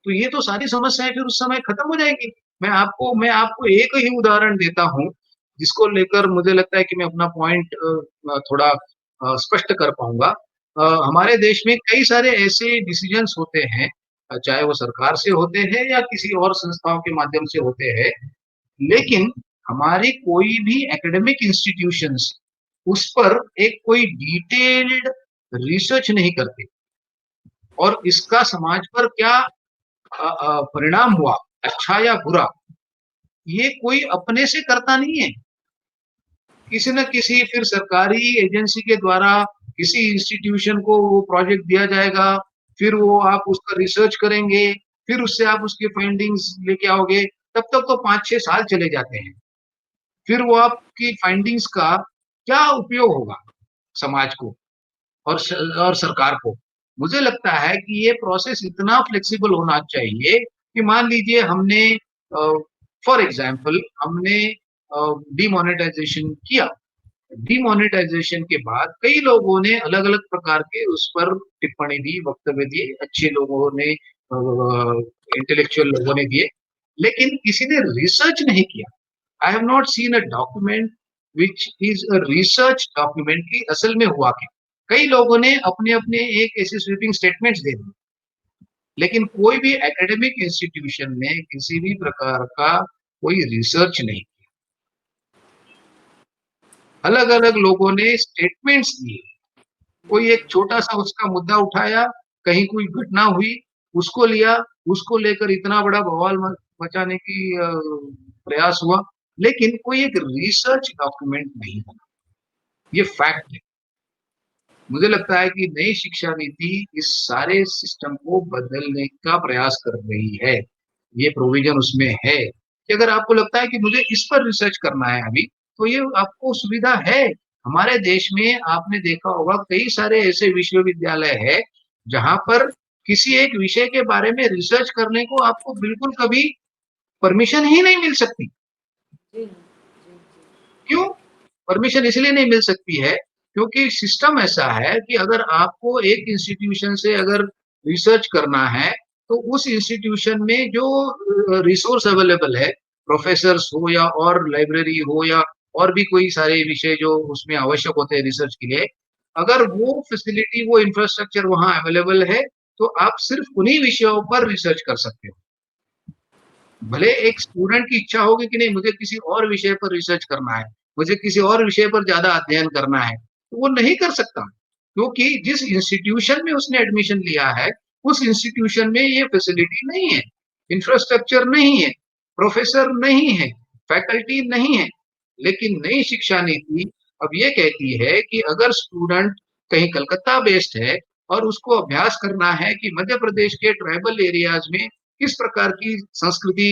तो ये तो सारी समस्याएं फिर उस समय खत्म हो जाएगी। मैं आपको एक ही उदाहरण देता हूँ, जिसको लेकर मुझे लगता है कि मैं अपना पॉइंट थोड़ा स्पष्ट कर पाऊंगा। हमारे देश में कई सारे ऐसे डिसीजंस होते हैं, चाहे वो सरकार से होते हैं या किसी और संस्थाओं के माध्यम से होते हैं, लेकिन हमारी कोई भी एकेडमिक इंस्टीट्यूशंस उस पर एक कोई डिटेल्ड रिसर्च नहीं करते, और इसका समाज पर क्या परिणाम हुआ, अच्छा या बुरा, ये कोई अपने से करता नहीं है। किसी न किसी फिर सरकारी एजेंसी के द्वारा किसी इंस्टीट्यूशन को वो प्रोजेक्ट दिया जाएगा, फिर वो आप उसका रिसर्च करेंगे, फिर उससे आप उसके फाइंडिंग्स लेके आओगे, तब तक तो 5-6 साल चले जाते हैं। फिर वो आपकी फाइंडिंग्स का क्या उपयोग होगा समाज को और सरकार को? मुझे लगता है कि ये प्रोसेस इतना फ्लेक्सिबल होना चाहिए कि मान लीजिए हमने फॉर एग्जांपल हमने डिमोनेटाइजेशन किया। डिमोनेटाइजेशन के बाद कई लोगों ने अलग-अलग प्रकार के उस पर टिप्पणी दी, वक्तव्य दिए, अच्छे लोगों ने, इंटेलेक्चुअल लोगों ने दिए, लेकिन किसी ने रिसर्च नहीं किया। I have not seen a document which is a research document कि असल में हुआ क्या। कई लोगों ने अपने-अपने एक ऐसे स्वीपिंग स्टेटमेंट्स दे दिए, लेकिन कोई भी एकेडमिक इंस्टीट्यूशन ने किसी भी प्रकार का कोई रिसर्च नहीं किया। अलग-अलग लोगों ने स्टेटमेंट्स दिए, कोई एक छोटा-सा उसका मुद्दा उठाया, कहीं कोई घटना हुई, उसको लिया, उसको लेकर इतना बड़ा बवाल मचाने की प्रयास हुआ, लेकिन कोई एक रिसर्च डॉक्यूमेंट नहीं बना। ये फैक्ट है। मुझे लगता है कि नई शिक्षा नीति इस सारे सिस्टम को बदलने का प्रयास कर रही है। ये प्रोविजन उसमें है कि अगर आपको लगता है कि मुझे इस पर रिसर्च करना है अभी, तो ये आपको सुविधा है। हमारे देश में आपने देखा होगा कई सारे ऐसे विश्वविद्यालय हैं, जहाँ पर किसी एक विषय के बारे में रिसर्च करने को आपको बिल्कुल कभी परमिशन ही नहीं मिल सकती। जी हाँ। जी, जी। क्यों? परमिशन इसलिए नहीं मिल सकती है, क्योंकि सिस्टम ऐसा है कि अगर आपको एक इंस्टीट्यूशन से अगर रिसर्च करना है, तो उस इंस्टीट्यूशन में जो रिसोर्स अवेलेबल है, प्रोफेसर्स हो या और लाइब्रेरी हो या और भी कोई सारे विषय जो उसमें आवश्यक होते हैं रिसर्च के लिए, अगर वो फैसिलिटी, वो इंफ्रास्ट्रक्चर वहाँ अवेलेबल है, तो आप सिर्फ उन्हीं विषयों पर रिसर्च कर सकते हो। भले एक स्टूडेंट की इच्छा होगी कि नहीं मुझे किसी और विषय पर रिसर्च करना है, मुझे किसी और विषय पर ज़्यादा अध्ययन करना है, तो वो नहीं कर सकता, क्योंकि जिस इंस्टीट्यूशन में उसने एडमिशन लिया है, उस इंस्टीट्यूशन में ये फैसिलिटी नहीं है, इंफ्रास्ट्रक्चर नहीं है, प्रोफेसर नहीं है, फैकल्टी नहीं है। लेकिन नई शिक्षा नीति अब ये कहती है कि अगर स्टूडेंट कहीं कलकत्ता बेस्ड है और उसको अभ्यास करना है कि मध्य प्रदेश के ट्राइबल एरियाज में किस प्रकार की संस्कृति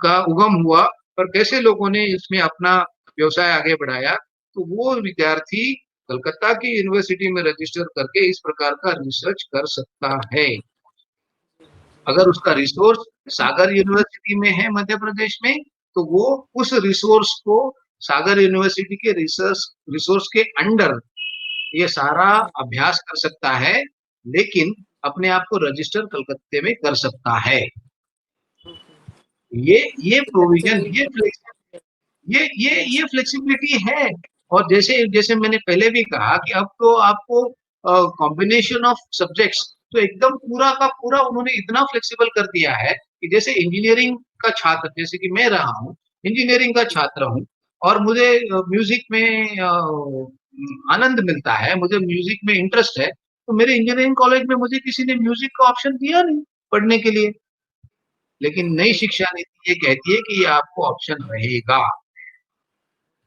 का उगम हुआ और कैसे लोगों ने इसमें अपना व्यवसाय आगे बढ़ाया, तो वो विद्यार्थी कलकत्ता की यूनिवर्सिटी में रजिस्टर करके इस प्रकार का रिसर्च कर सकता है। अगर उसका रिसोर्स सागर यूनिवर्सिटी में है मध्य प्रदेश में, तो वो उस रिसोर्स को सागर यूनिवर्सिटी के रिसोर्स के अंडर ये सारा अभ्यास कर सकता है, लेकिन अपने आप को रजिस्टर कलकत्ते में कर सकता है। ये प्रोविजन, ये फ्लेक्सिबिलिटी है। और जैसे जैसे मैंने पहले भी कहा कि अब तो आपको कॉम्बिनेशन ऑफ सब्जेक्ट्स तो एकदम पूरा का पूरा उन्होंने इतना फ्लेक्सिबल कर दिया है कि जैसे इंजीनियरिंग का छात्र, जैसे कि मैं रहा हूँ, इंजीनियरिंग का छात्र हूँ और मुझे म्यूजिक में आनंद मिलता है, मुझे म्यूजिक में इंटरेस्ट है, तो मेरे इंजीनियरिंग कॉलेज में मुझे किसी ने म्यूजिक का ऑप्शन दिया नहीं पढ़ने के लिए। लेकिन नई शिक्षा नीति ये कहती है कि ये आपको ऑप्शन रहेगा।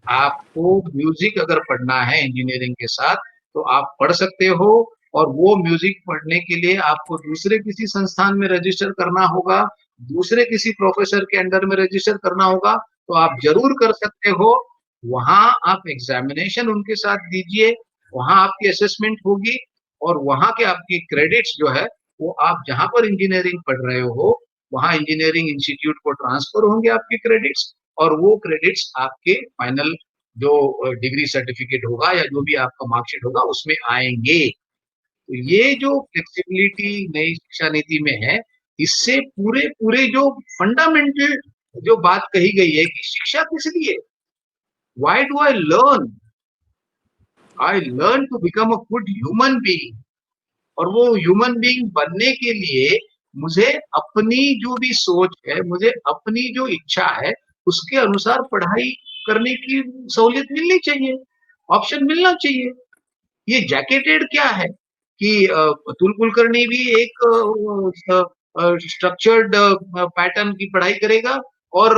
आपको म्यूजिक अगर पढ़ना है इंजीनियरिंग के साथ तो आप पढ़ सकते हो, और वो म्यूजिक पढ़ने के लिए आपको दूसरे किसी संस्थान में रजिस्टर करना होगा, दूसरे किसी प्रोफेसर के अंडर में रजिस्टर करना होगा, तो आप जरूर कर सकते हो। वहां आप एग्जामिनेशन उनके साथ दीजिए, वहां आपकी असेसमेंट होगी, और वहां के आपकी क्रेडिट्स जो है वो आप जहां पर इंजीनियरिंग पढ़ रहे हो वहां इंजीनियरिंग इंस्टीट्यूट को ट्रांसफर होंगे आपके क्रेडिट्स, और वो क्रेडिट्स आपके फाइनल जो डिग्री सर्टिफिकेट होगा या जो भी आपका मार्कशीट होगा उसमें आएंगे। तो ये जो फ्लेक्सिबिलिटी नई शिक्षा नीति में है, इससे पूरे पूरे जो फंडामेंटल जो बात कही गई है कि शिक्षा किस लिए, why do I learn to become a good human being, और वो ह्यूमन बीइंग बनने के लिए मुझे अपनी जो भी सोच है, मुझे अपनी जो इच्छा है उसके अनुसार पढ़ाई करने की सहूलियत मिलनी चाहिए, ऑप्शन मिलना चाहिए। ये जैकेटेड क्या है कि अतुल कुलकर्णी भी एक स्ट्रक्चर्ड पैटर्न की पढ़ाई करेगा, और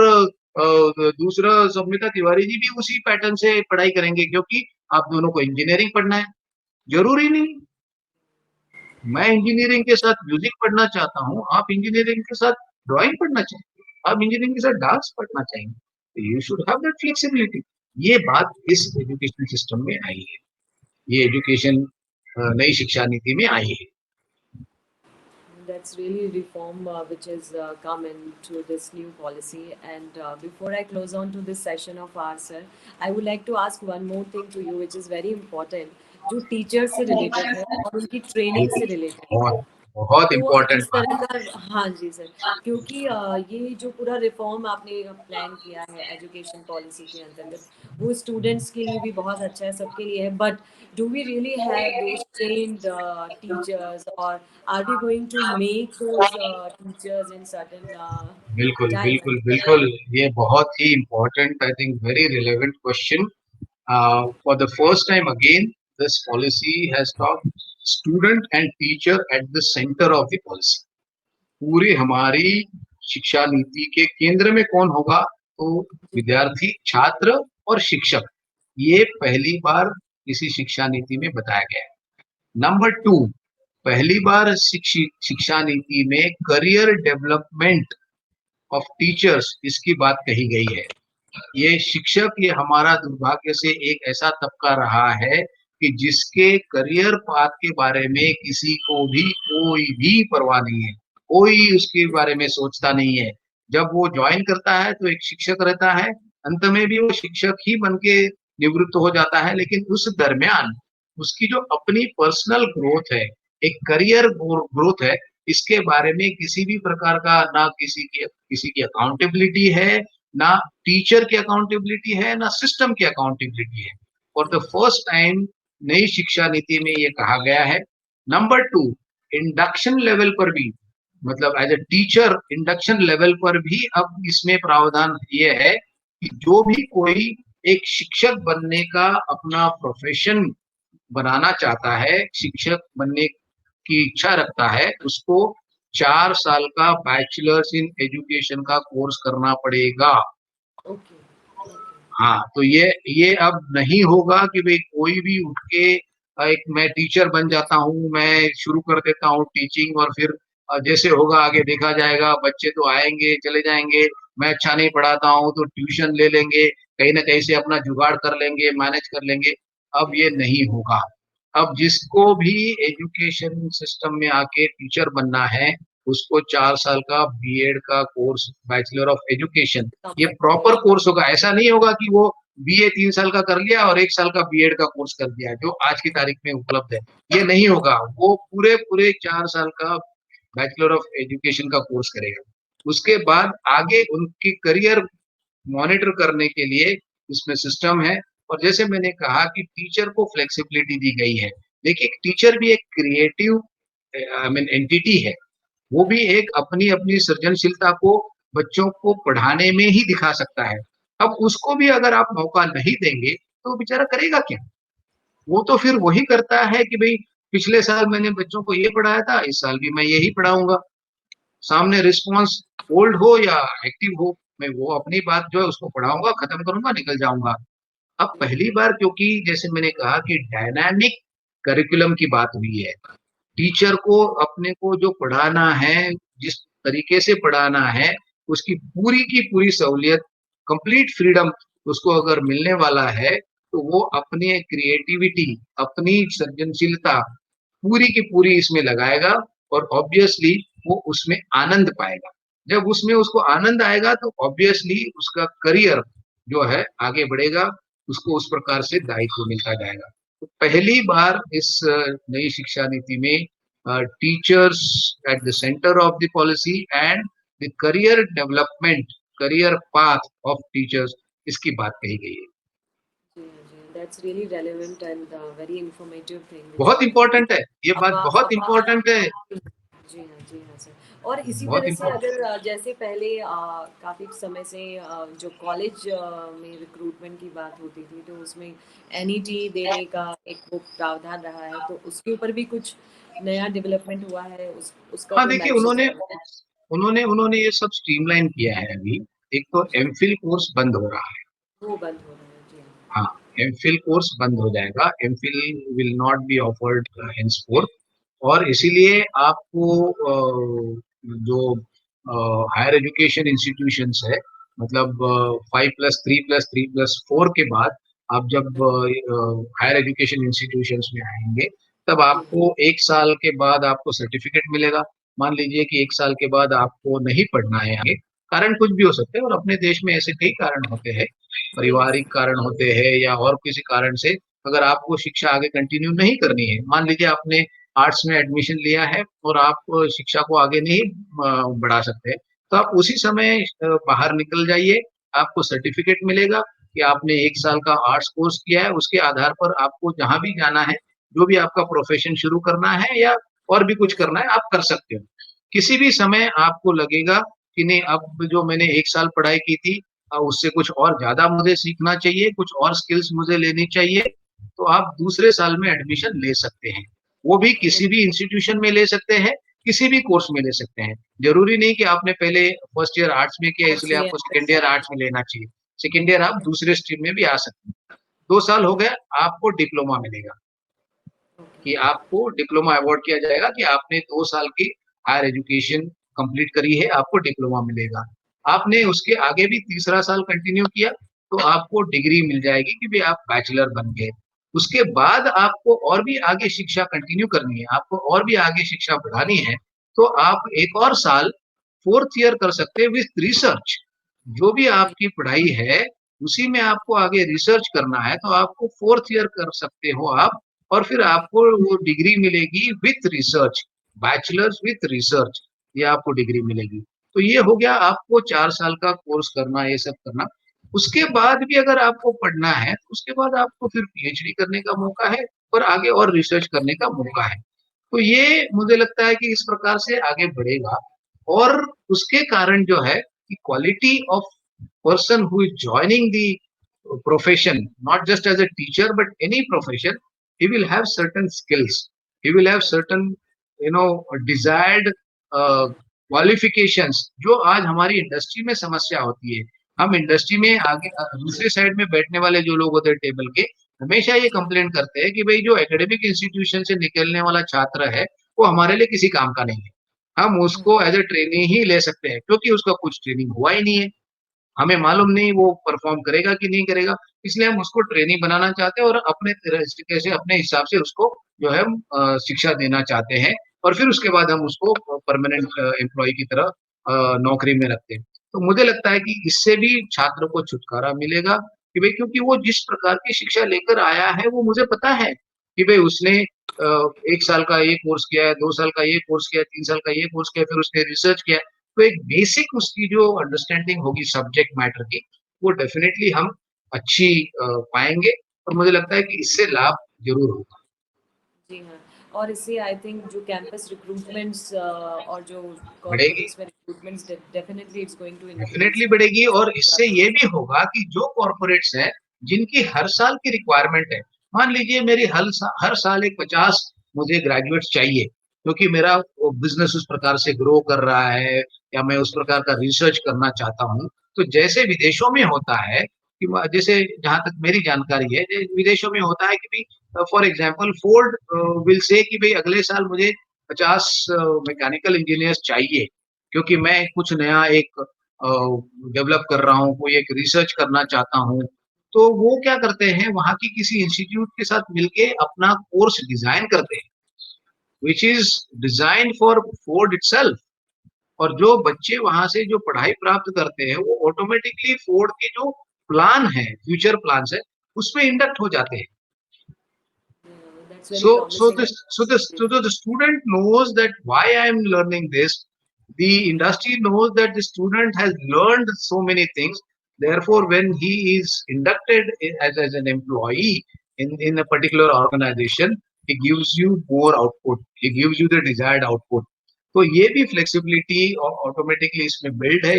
दूसरा सौमिता तिवारी जी भी उसी पैटर्न से पढ़ाई करेंगे, क्योंकि आप दोनों को इंजीनियरिंग पढ़ना है। जरूरी नहीं। मैं इंजीनियरिंग के साथ म्यूजिक पढ़ना चाहता हूँ, आप इंजीनियरिंग के साथ ड्राइंग पढ़ना चाहेंगे, आप इंजीनियरिंग के साथ डांस पढ़ना चाहेंगे, you should have that flexibility. ये बात इस एजुकेशन सिस्टम में आई है, ये एजुकेशन नई शिक्षा नीति में आई है। That's really reform which has come into this new policy. And before I close on to this session of ours, sir, I would like to ask one more thing to you, which is very important, जो teacher से related है और उनकी training से related है। बहुत बहुत तो इम्पोर्टेंट इस बात। तरह का, हाँ जी सर, क्योंकि ये जो पूरा रिफॉर्म आपने प्लान किया है एजुकेशन पॉलिसी के अंतर्गत, वो स्टूडेंट्स के लिए भी बहुत अच्छा है, सबके लिए है, but do we really have those trained teachers, और are we going to make those teachers in certain बिल्कुल टाइम? बिल्कुल बिल्कुल, ये बहुत ही important, I think very relevant question. For the first time again this policy has taught student and teacher at the centre of the policy. पूरी हमारी शिक्षा नीति के केंद्र में कौन होगा, तो विद्यार्थी, छात्र और शिक्षक। ये पहली बार किसी शिक्षा नीति में बताया गया है। नंबर 2, पहली बार शिक्षा नीति में करियर डेवलपमेंट ऑफ टीचर्स इसकी बात कही गई है। ये शिक्षक, ये हमारा दुर्भाग्य से एक ऐसा तबका रहा है कि जिसके करियर पाथ के बारे में किसी को भी कोई भी परवाह नहीं है, कोई उसके बारे में सोचता नहीं है। जब वो ज्वाइन करता है तो एक शिक्षक रहता है, अंत में भी वो शिक्षक ही बन के निवृत्त हो जाता है, लेकिन उस दरमियान उसकी जो अपनी पर्सनल ग्रोथ है, एक करियर ग्रोथ है, इसके बारे में किसी भी प्रकार का ना किसी की अकाउंटेबिलिटी है, ना टीचर की अकाउंटेबिलिटी है, ना सिस्टम की अकाउंटेबिलिटी है। फॉर द फर्स्ट टाइम नई शिक्षा नीति में ये कहा गया है। नंबर 2, इंडक्शन लेवल पर भी, मतलब as a teacher induction level पर भी अब इसमें प्रावधान ये है कि जो भी कोई एक शिक्षक बनने का अपना प्रोफेशन बनाना चाहता है, शिक्षक बनने की इच्छा रखता है, उसको 4 साल का बैचलर्स इन एजुकेशन का कोर्स करना पड़ेगा। ओके। हाँ, तो ये अब नहीं होगा कि भाई कोई भी उठ के एक मैं टीचर बन जाता हूँ, मैं शुरू कर देता हूँ टीचिंग, और फिर जैसे होगा आगे देखा जाएगा, बच्चे तो आएंगे चले जाएंगे, मैं अच्छा नहीं पढ़ाता हूँ तो ट्यूशन ले लेंगे, कहीं ना कहीं से अपना जुगाड़ कर लेंगे, मैनेज कर लेंगे। अब ये नहीं होगा। अब जिसको भी एजुकेशन सिस्टम में आके टीचर बनना है, उसको 4 साल का बीएड का कोर्स, बैचलर ऑफ एजुकेशन, ये प्रॉपर कोर्स होगा। ऐसा नहीं होगा कि वो बीए 3 साल का कर लिया और 1 साल का बीएड का कोर्स कर दिया, जो आज की तारीख में उपलब्ध है। ये नहीं होगा। वो पूरे 4 साल का बैचलर ऑफ एजुकेशन का कोर्स करेगा। उसके बाद आगे उनकी करियर मॉनिटर करने के लिए इसमें सिस्टम है। और जैसे मैंने कहा कि टीचर को फ्लेक्सिबिलिटी दी गई है। देखिए, टीचर भी एक क्रिएटिव आई मीन एंटिटी है। वो भी एक अपनी सृजनशीलता को बच्चों को पढ़ाने में ही दिखा सकता है। अब उसको भी अगर आप मौका नहीं देंगे तो वो बेचारा करेगा क्या? वो तो फिर वही करता है कि भई पिछले साल मैंने बच्चों को ये पढ़ाया था, इस साल भी मैं यही पढ़ाऊँगा। सामने रिस्पॉन्स होल्ड हो या एक्टिव हो, मैं वो अपनी बात जो है उसको पढ़ाऊँगा, खत्म करूँगा, निकल जाऊँगा। अब पहली बार, क्योंकि जैसे मैंने कहा कि डायनामिक करिकुलम की बात हुई है। टीचर को अपने को जो पढ़ाना है, जिस तरीके से पढ़ाना है, उसकी पूरी की पूरी सहूलियत, कंप्लीट फ्रीडम उसको अगर मिलने वाला है, तो वो अपनी क्रिएटिविटी, अपनी सृजनशीलता पूरी की पूरी इसमें लगाएगा और ऑब्वियसली वो उसमें आनंद पाएगा। जब उसमें उसको आनंद आएगा तो ऑब्वियसली उसका करियर जो है आगे बढ़ेगा, उसको उस प्रकार से दायित्व मिलता जाएगा। तो पहली बार इस नई शिक्षा नीति में teachers at the centre of the policy and the career development, career path of teachers, इसकी बात कही गई है। That's really relevant and very informative thing which बहुत you इम्पोर्टेंट है, ये बात अब बहुत इम्पोर्टेंट है, जी हाँ सर। और इसी बहुत तरह से इम्पोर्टेंट। अगर जैसे पहले काफ़ी समय से जो कॉलेज में रिक्रूटमेंट की बात होती थी तो उसमें एनईटी देने का एक वो प्रावधान रहा है, तो उसके ऊपर भी कुछ नया डेवलपमेंट हुआ है, उसका हाँ, कोई देखिए, मैसेज उन्होंने ये सब स्ट्रीमलाइन किया है अभी। एक तो एमफिल कोर्स बंद हो रहा है। वो बंद हो रहा है? जी हाँ, एमफिल कोर्स बंद हो जाएगा। MPhil will not be offered henceforth. और इसीलिए आपको जो हायर एजुकेशन इंस्टीट्यूशंस है, मतलब 5+3+3+4 के बाद आप जब हायर एजुकेशन इंस्टीट्यूशंस में आएंगे, तब आपको 1 साल के बाद आपको सर्टिफिकेट मिलेगा। मान लीजिए कि 1 साल के बाद आपको नहीं पढ़ना है आगे, कारण कुछ भी हो सकते हैं और अपने देश में ऐसे कई कारण होते हैं, पारिवारिक कारण होते हैं या और किसी कारण से अगर आपको शिक्षा आगे कंटिन्यू नहीं करनी है, मान लीजिए आपने आर्ट्स में एडमिशन लिया है और आप शिक्षा को आगे नहीं बढ़ा सकते, तो आप उसी समय बाहर निकल जाइए। आपको सर्टिफिकेट मिलेगा कि आपने 1 साल का आर्ट्स कोर्स किया है। उसके आधार पर आपको जहाँ भी जाना है, जो भी आपका प्रोफेशन शुरू करना है या और भी कुछ करना है, आप कर सकते हो। किसी भी समय आपको लगेगा कि नहीं, अब जो मैंने 1 साल पढ़ाई की थी, उससे कुछ और ज़्यादा मुझे सीखना चाहिए, कुछ और स्किल्स मुझे लेनी चाहिए, तो आप दूसरे साल में एडमिशन ले सकते हैं। वो भी किसी भी इंस्टीट्यूशन में ले सकते हैं, किसी भी कोर्स में ले सकते हैं। ज़रूरी नहीं कि आपने पहले फर्स्ट ईयर आर्ट्स में किया इसलिए आपको सेकंड ईयर आर्ट्स में लेना चाहिए। सेकंड ईयर आप दूसरे स्ट्रीम में भी आ सकते हैं। 2 साल हो गया, आपको डिप्लोमा मिलेगा, कि आपको डिप्लोमा अवार्ड किया जाएगा कि आपने 2 साल की हायर एजुकेशन कंप्लीट करी है, आपको डिप्लोमा मिलेगा। आपने उसके आगे भी तीसरा साल कंटिन्यू किया, तो आपको डिग्री मिल जाएगी कि भई आप बैचलर बन गए। उसके बाद आपको और भी आगे शिक्षा कंटिन्यू करनी है, आपको और भी आगे शिक्षा बढ़ानी है, तो आप 1 और साल 4th ईयर कर सकते हैं विथ रिसर्च। जो भी आपकी पढ़ाई है, उसी में आपको आगे रिसर्च करना है, तो आपको 4th ईयर कर सकते हो आप और फिर आपको वो डिग्री मिलेगी with research, bachelors with research, ये आपको डिग्री मिलेगी। तो ये हो गया आपको 4 साल का कोर्स करना, ये सब करना। उसके बाद भी अगर आपको पढ़ना है, तो उसके बाद आपको फिर पीएचडी करने का मौका है और आगे और रिसर्च करने का मौका है। तो ये मुझे लगता है कि इस प्रकार से आगे बढ़ेगा और उसके कारण जो है कि quality of person who is joining the profession, not just as a teacher but any profession, he will have certain skills, he will have certain desired qualifications, जो आज हमारी इंडस्ट्री में समस्या होती है। हम इंडस्ट्री में आगे दूसरे साइड में बैठने वाले जो लोग होते हैं टेबल के, हमेशा ये कंप्लेंट करते हैं कि भाई जो एकेडमिक इंस्टीट्यूशन से निकलने वाला छात्र है वो हमारे लिए किसी काम का नहीं है, हम उसको एज ए ट्रेनिंग ही ले सकते हैं क्योंकि उसका कुछ ट्रेनिंग हुआ ही नहीं है, हमें मालूम नहीं वो परफॉर्म करेगा कि नहीं करेगा, इसलिए हम उसको ट्रेनी बनाना चाहते हैं और अपने तरीके से अपने हिसाब से उसको जो है शिक्षा देना चाहते हैं और फिर उसके बाद हम उसको परमानेंट एम्प्लॉय की तरह नौकरी में रखते हैं। तो मुझे लगता है कि इससे भी छात्र को छुटकारा मिलेगा कि भाई, क्योंकि वो जिस प्रकार की शिक्षा लेकर आया है वो मुझे पता है कि भाई उसने 1 साल का ये कोर्स किया है, 2 साल का ये कोर्स किया है, 3 साल का ये कोर्स किया है, फिर उसने रिसर्च किया है। तो एक बेसिक उसकी जो अंडरस्टैंडिंग होगी सब्जेक्ट मैटर की, वो डेफिनिटली हम अच्छी पाएँगे और मुझे लगता है कि इससे लाभ ज़रूर होगा। जी हाँ, और इससे आई थिंक जो कैंपस रिक्रूटमेंट्स और जो बढ़ेगी, कॉर्पोरेट्स में recruitments definitely it's going to increase. Definitely बढ़ेगी और इससे ये भी होगा कि जो कॉर्पोरेट्स हैं, जिनकी हर साल की रिक्वायरमेंट है, मान लीजिए मेरी हर साल एक 50 मुझे ग्रेजुएट्स चाहिए, क्योंकि मेरा वो बिज़नेस उस प्रकार से ग्रो कर रहा है या मैं उस प्रकार का रिसर्च करना चाहता हूँ। तो जैसे विदेशों में होता है कि जैसे जहाँ तक मेरी जानकारी है, विदेशों में होता है कि भई for example Ford will say कि भई अगले साल मुझे 50 मैकेनिकल इंजीनियर्स चाहिए, क्योंकि मैं कुछ नया एक डेवलप कर रहा हूँ, कोई एक रिसर्च करना चाहता हूँ। तो वो क्या करते हैं, वहाँ की किसी इंस्टीट्यूट के साथ मिलके अपना कोर्स डिज़ाइन करते हैं, which is designed for Ford itself. और जो बच्चे वहाँ से जो पढ़ाई प्राप्त करते हैं, वो ऑटोमैटिकली फोर्ड के जो प्लान है, फ्यूचर प्लान्स है, उसमें इंडक्ट हो जाते हैं। That's very So, so promising. this, so the student knows that why I am learning this. The industry knows that the student has learned so many things. Therefore, when he is inducted as an employee in a particular organization, he gives you more output. He gives you the desired output. तो ये भी flexibility automatically इसमें build है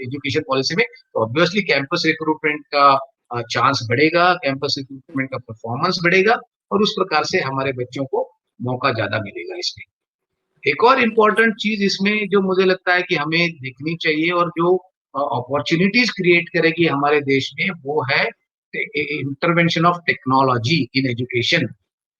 education policy में। तो obviously campus recruitment का chance बढ़ेगा, campus recruitment का परफॉर्मेंस बढ़ेगा और उस प्रकार से हमारे बच्चों को मौका ज्यादा मिलेगा इसमें। एक और इम्पोर्टेंट चीज इसमें जो मुझे लगता है कि हमें देखनी चाहिए और जो अपॉर्चुनिटीज क्रिएट करेगी हमारे देश में, वो है intervention of technology in education,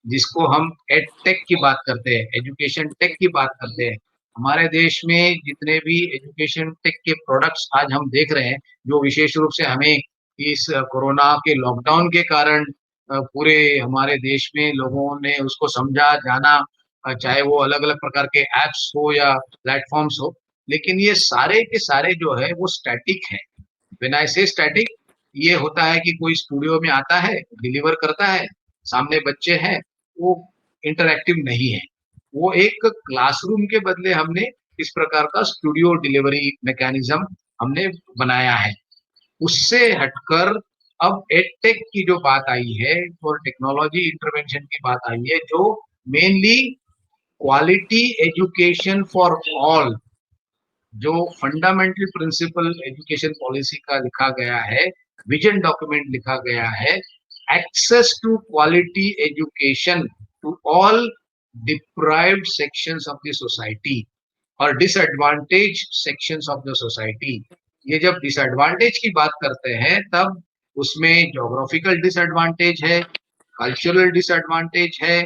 जिसको हम एड टेक की बात करते हैं, एजुकेशन टेक की बात करते हैं। हमारे देश में जितने भी एजुकेशन टेक के प्रोडक्ट्स आज हम देख रहे हैं, जो विशेष रूप से हमें इस कोरोना के लॉकडाउन के कारण पूरे हमारे देश में लोगों ने उसको समझा, जाना, चाहे वो अलग-अलग प्रकार के ऐप्स हो या प्लेटफ़ॉर्म्स हो, लेकिन ये सारे के सारे जो है वो स्टैटिक हैं। व्हेन आई से स्टैटिक, ये होता है कि कोई स्टूडियो में आता है, डिलीवर करता है, सामने बच्चे हैं, वो इंटरैक्टिव नहीं है। वो एक क्लासरूम के बदले हमने इस प्रकार का स्टूडियो डिलीवरी मैकेनिज़्म हमने बनाया है। उससे हटकर अब एडटेक की जो बात आई है और टेक्नोलॉजी इंटरवेंशन की बात आई है, जो mainly quality education for all, जो फंडामेंटल प्रिंसिपल एजुकेशन पॉलिसी का लिखा गया है, विजन डॉक्यूमेंट लिखा गया है, access to quality education to all deprived sections of the society और disadvantage sections of the society. ये जब डिसएडवांटेज की बात करते हैं तब उसमें ज्योग्राफिकल डिसएडवांटेज है, कल्चरल डिसएडवांटेज है,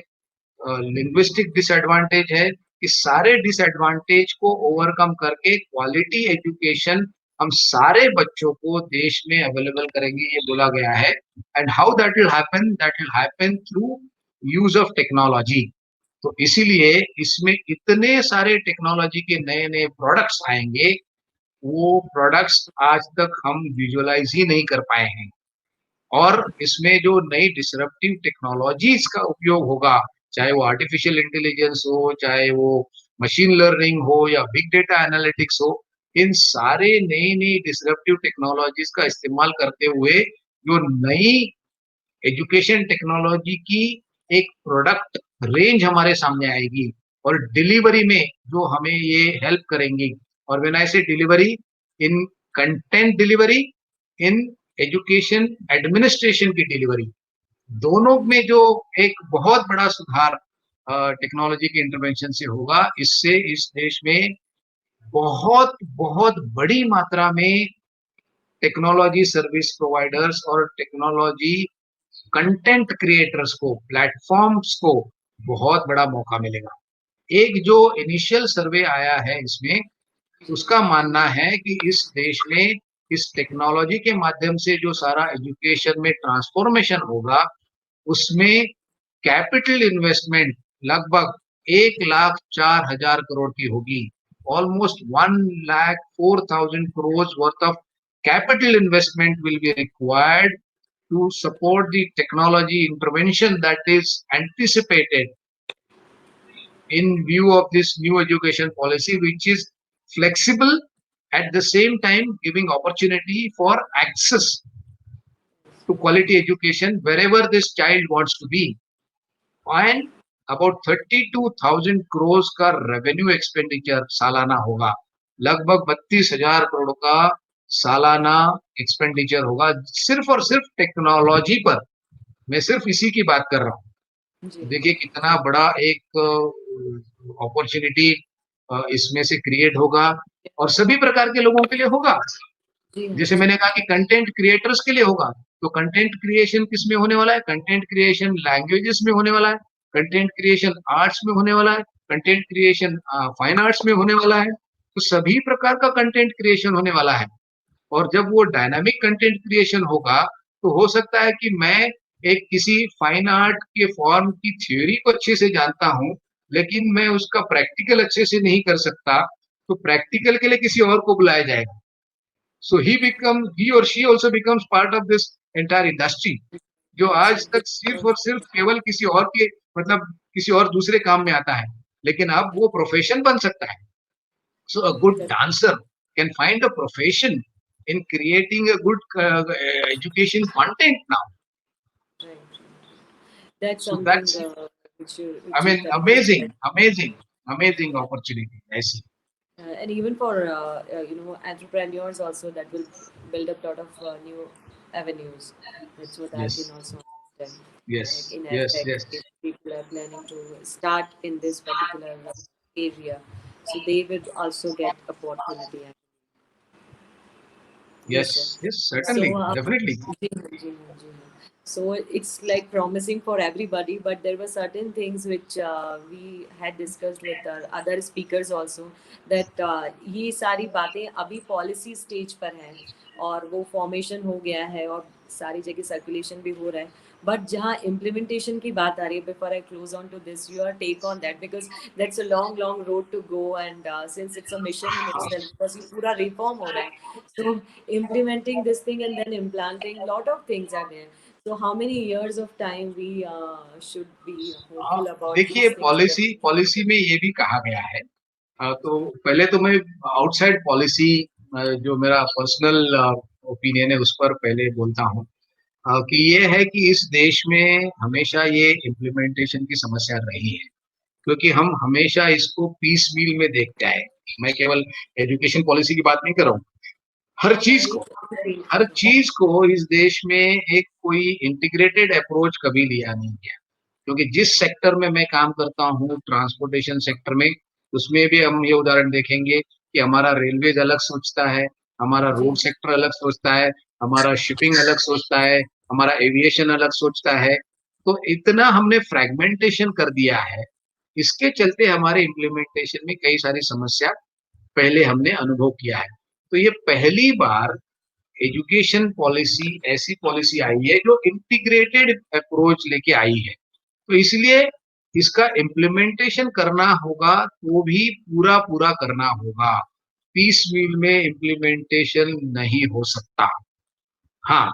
लिंग्विस्टिक डिसएडवांटेज है। इस सारे डिसएडवांटेज को ओवरकम करके क्वालिटी एजुकेशन हम सारे बच्चों को देश में अवेलेबल करेंगे, ये बोला गया है। And how that will happen through use of technology. तो इसीलिए इसमें इतने सारे टेक्नोलॉजी के नए नए प्रोडक्ट्स आएंगे, वो प्रोडक्ट्स आज तक हम विजुअलाइज ही नहीं कर पाए हैं। और इसमें जो नई डिसरप्टिव टेक्नोलॉजीज का उपयोग होगा, चाहे वो आर्टिफिशियल इंटेलिजेंस हो, चाहे वो मशीन लर्निंग हो या बिग डेटा एनालिटिक्स हो, इन सारे नई नई डिसरप्टिव टेक्नोलॉजीज का इस्तेमाल करते हुए जो नई एजुकेशन टेक्नोलॉजी की एक प्रोडक्ट रेंज हमारे सामने आएगी और डिलीवरी में जो हमें ये हेल्प करेंगी। और व्हेन आई से delivery, in content delivery, in education administration की डिलीवरी, दोनों में जो एक बहुत बड़ा सुधार टेक्नोलॉजी के इंटरवेंशन से होगा, इससे इस देश में बहुत बहुत बड़ी मात्रा में टेक्नोलॉजी सर्विस प्रोवाइडर्स और टेक्नोलॉजी कंटेंट क्रिएटर्स को, प्लेटफॉर्म्स को बहुत बड़ा मौका मिलेगा। एक जो इनिशियल सर्वे आया है इसमें, उसका मानना है कि इस देश में इस टेक्नोलॉजी के माध्यम से जो सारा एजुकेशन में ट्रांसफॉर्मेशन होगा, उसमें कैपिटल इन्वेस्टमेंट लगभग 1,04,000 करोड़ की होगी। Almost 1,04,000 crores worth of capital investment will be required to support the technology intervention that is anticipated in view of this new education policy, which is flexible, at the same time giving opportunity for access to quality education wherever this child wants to be. And about 32,000 crores का revenue expenditure सालाना होगा, लगभग 32,000 करोड़ का सालाना expenditure होगा सिर्फ और सिर्फ टेक्नोलॉजी पर। मैं सिर्फ इसी की बात कर रहा हूँ। जी देखिए कितना बड़ा एक अपॉर्चुनिटी इसमें से क्रिएट होगा और सभी प्रकार के लोगों के लिए होगा। जी हाँ, जैसे जी मैंने कहा कि कंटेंट क्रिएटर्स के लिए होगा, तो कंटेंट क्रिएशन किस में होने वाला है? कंटेंट क्रिएशन लैंग्वेजेस में होने वाला है, कंटेंट क्रिएशन आर्ट्स में होने वाला है, कंटेंट क्रिएशन फाइन आर्ट्स में होने वाला है। तो सभी प्रकार का कंटेंट क्रिएशन होने वाला है। और जब वो डायनामिक कंटेंट क्रिएशन होगा तो हो सकता है कि मैं एक किसी फाइन आर्ट के फॉर्म की थ्योरी को अच्छे से जानता हूँ, लेकिन मैं उसका प्रैक्टिकल अच्छे से नहीं कर सकता, तो प्रैक्टिकल के लिए किसी और को बुलाया जाएगा। So he or she also becomes part of this entire industry, जो आज तक सिर्फ और सिर्फ केवल किसी और के मतलब किसी और दूसरे काम में आता है, लेकिन अब वो प्रोफेशन बन सकता है। So a good dancer can find a profession in creating a good education content now. right. That's So something that's, which you I mean, correctly said. amazing opportunity, I see. And even for entrepreneurs also, that will build up a lot of new avenues. That's what I can Yes, also understand. Like yes, in yes, effect, yes, if people are planning to start in this particular area, so they will also get opportunity. Yes, sir. yes, So, certainly, definitely. जी हाँ, जी हाँ, जी हाँ. So it's like promising for everybody, but there were certain things which we had discussed with our other speakers also, that ये सारी बातें अभी policy stage पर हैं और वो फॉर्मेशन हो गया है और सारी जगह सर्कुलेशन भी हो रहा है, बट जहाँ इम्प्लीमेंटेशन की बात आ रही है, before I close on to this, your take on that, because that's a long long road to go, and since it's a mission in itself, because ये पूरा रिफॉर्म हो रहा है, so implementing this thing and then implanting, lot of things are there. So how many years of time we should be hopeful about देखिए these things? Policy में ये भी कहा गया है, तो पहले तो मैं आउटसाइड पॉलिसी जो मेरा पर्सनल ओपिनियन है उस पर पहले बोलता हूँ, कि ये है कि इस देश में हमेशा ये इम्प्लीमेंटेशन की समस्या रही है, क्योंकि हम हमेशा इसको पीस मील में देखते आए। मैं केवल एजुकेशन पॉलिसी की बात नहीं कर रहा हूँ, हर चीज को हर चीज को इस देश में एक कोई इंटीग्रेटेड अप्रोच कभी लिया नहीं गया, क्योंकि जिस सेक्टर में मैं काम करता हूँ ट्रांसपोर्टेशन सेक्टर में, उसमें भी हम ये उदाहरण देखेंगे कि हमारा रेलवेज अलग सोचता है, हमारा रोड सेक्टर अलग सोचता है, हमारा शिपिंग अलग सोचता है, हमारा एविएशन अलग सोचता है। तो इतना हमने फ्रेगमेंटेशन कर दिया है, इसके चलते हमारे इम्प्लीमेंटेशन में कई सारी समस्या पहले हमने अनुभव किया है। तो ये पहली बार एजुकेशन पॉलिसी ऐसी पॉलिसी आई है जो इंटीग्रेटेड अप्रोच लेके आई है, तो इसलिए इसका इम्प्लीमेंटेशन करना होगा तो भी पूरा पूरा करना होगा, पीस मील में इम्प्लीमेंटेशन नहीं हो सकता। हाँ,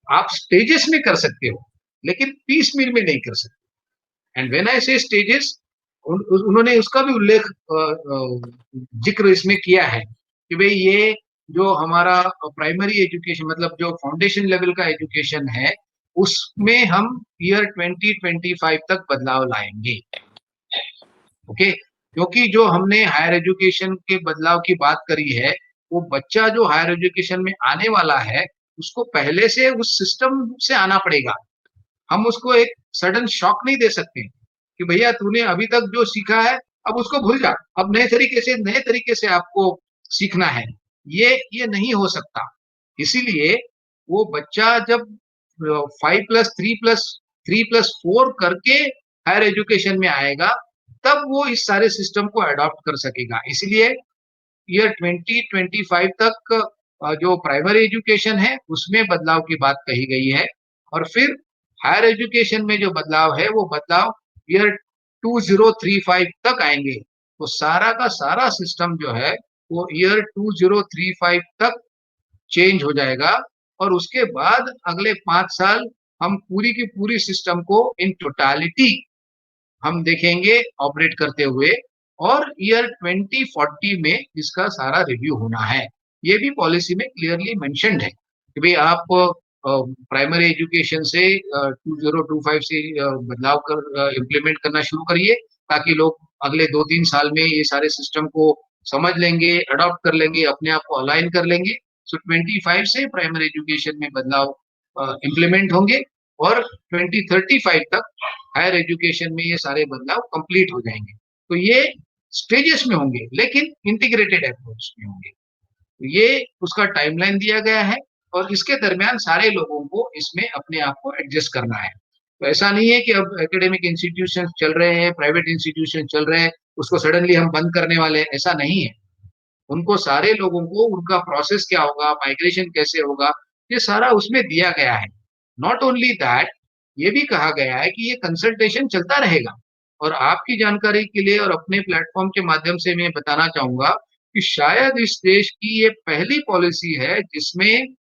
आप स्टेजेस में कर सकते हो, लेकिन पीस मील में नहीं कर सकते। एंड व्हेन आई से स्टेजेस, उन्होंने उसका भी उल्लेख जिक्र इसमें किया है कि भाई ये जो हमारा प्राइमरी एजुकेशन मतलब जो फाउंडेशन लेवल का एजुकेशन है, उसमें हम ईयर 2025 तक बदलाव लाएंगे। ओके, क्योंकि जो हमने हायर एजुकेशन के बदलाव की बात करी है, वो बच्चा जो हायर एजुकेशन में आने वाला है उसको पहले से उस सिस्टम से आना पड़ेगा। हम उसको एक सडन शॉक नहीं दे सकते कि भैया तूने अभी तक जो सीखा है अब उसको भूल जा, अब नए तरीके से आपको सीखना है, ये नहीं हो सकता। इसीलिए वो बच्चा जब 5+3+3+4 करके हायर एजुकेशन में आएगा, तब वो इस सारे सिस्टम को अडॉप्ट कर सकेगा। इसलिए ईयर 2025 तक जो प्राइमरी एजुकेशन है उसमें बदलाव की बात कही गई है, और फिर हायर एजुकेशन में जो बदलाव है वो बदलाव ईयर 2035 तक आएंगे तो सारा का सारा सिस्टम जो है वो ईयर 2035 तक चेंज हो जाएगा और उसके बाद अगले 5 साल हम पूरी की पूरी सिस्टम को इन टोटालिटी हम देखेंगे ऑपरेट करते हुए और ईयर 2040 में इसका सारा रिव्यू होना है। ये भी पॉलिसी में क्लियरली मेंशन्ड है कि भाई आप प्राइमरी एजुकेशन से 2025 से बदलाव कर इम्प्लीमेंट करना शुरू करिए ताकि लोग अगले 2-3 साल में ये सारे सिस्टम को समझ लेंगे, अडॉप्ट कर लेंगे, अपने आप को अलाइन कर लेंगे। सो 25 से प्राइमरी एजुकेशन में बदलाव इम्प्लीमेंट होंगे और 2035 तक हायर एजुकेशन में ये सारे बदलाव कंप्लीट हो जाएंगे। तो ये स्टेजेस में होंगे लेकिन इंटीग्रेटेड अप्रोच में होंगे। ये उसका टाइमलाइन दिया गया है और इसके दरमियान सारे लोगों को इसमें अपने आप को एडजस्ट करना है। तो ऐसा नहीं है कि अब एकेडमिक इंस्टीट्यूशन चल रहे हैं, प्राइवेट इंस्टीट्यूशन चल रहे हैं, उसको सडनली हम बंद करने वाले हैं, ऐसा नहीं है। उनको सारे लोगों को उनका प्रोसेस क्या होगा, माइग्रेशन कैसे होगा, ये सारा उसमें दिया गया है। नॉट ओनली दैट, ये भी कहा गया है कि ये कंसल्टेशन चलता रहेगा और आपकी जानकारी के लिए और अपने प्लेटफॉर्म के माध्यम से मैं बताना चाहूंगा कि शायद इस देश की ये पहली पॉलिसी है जिसमें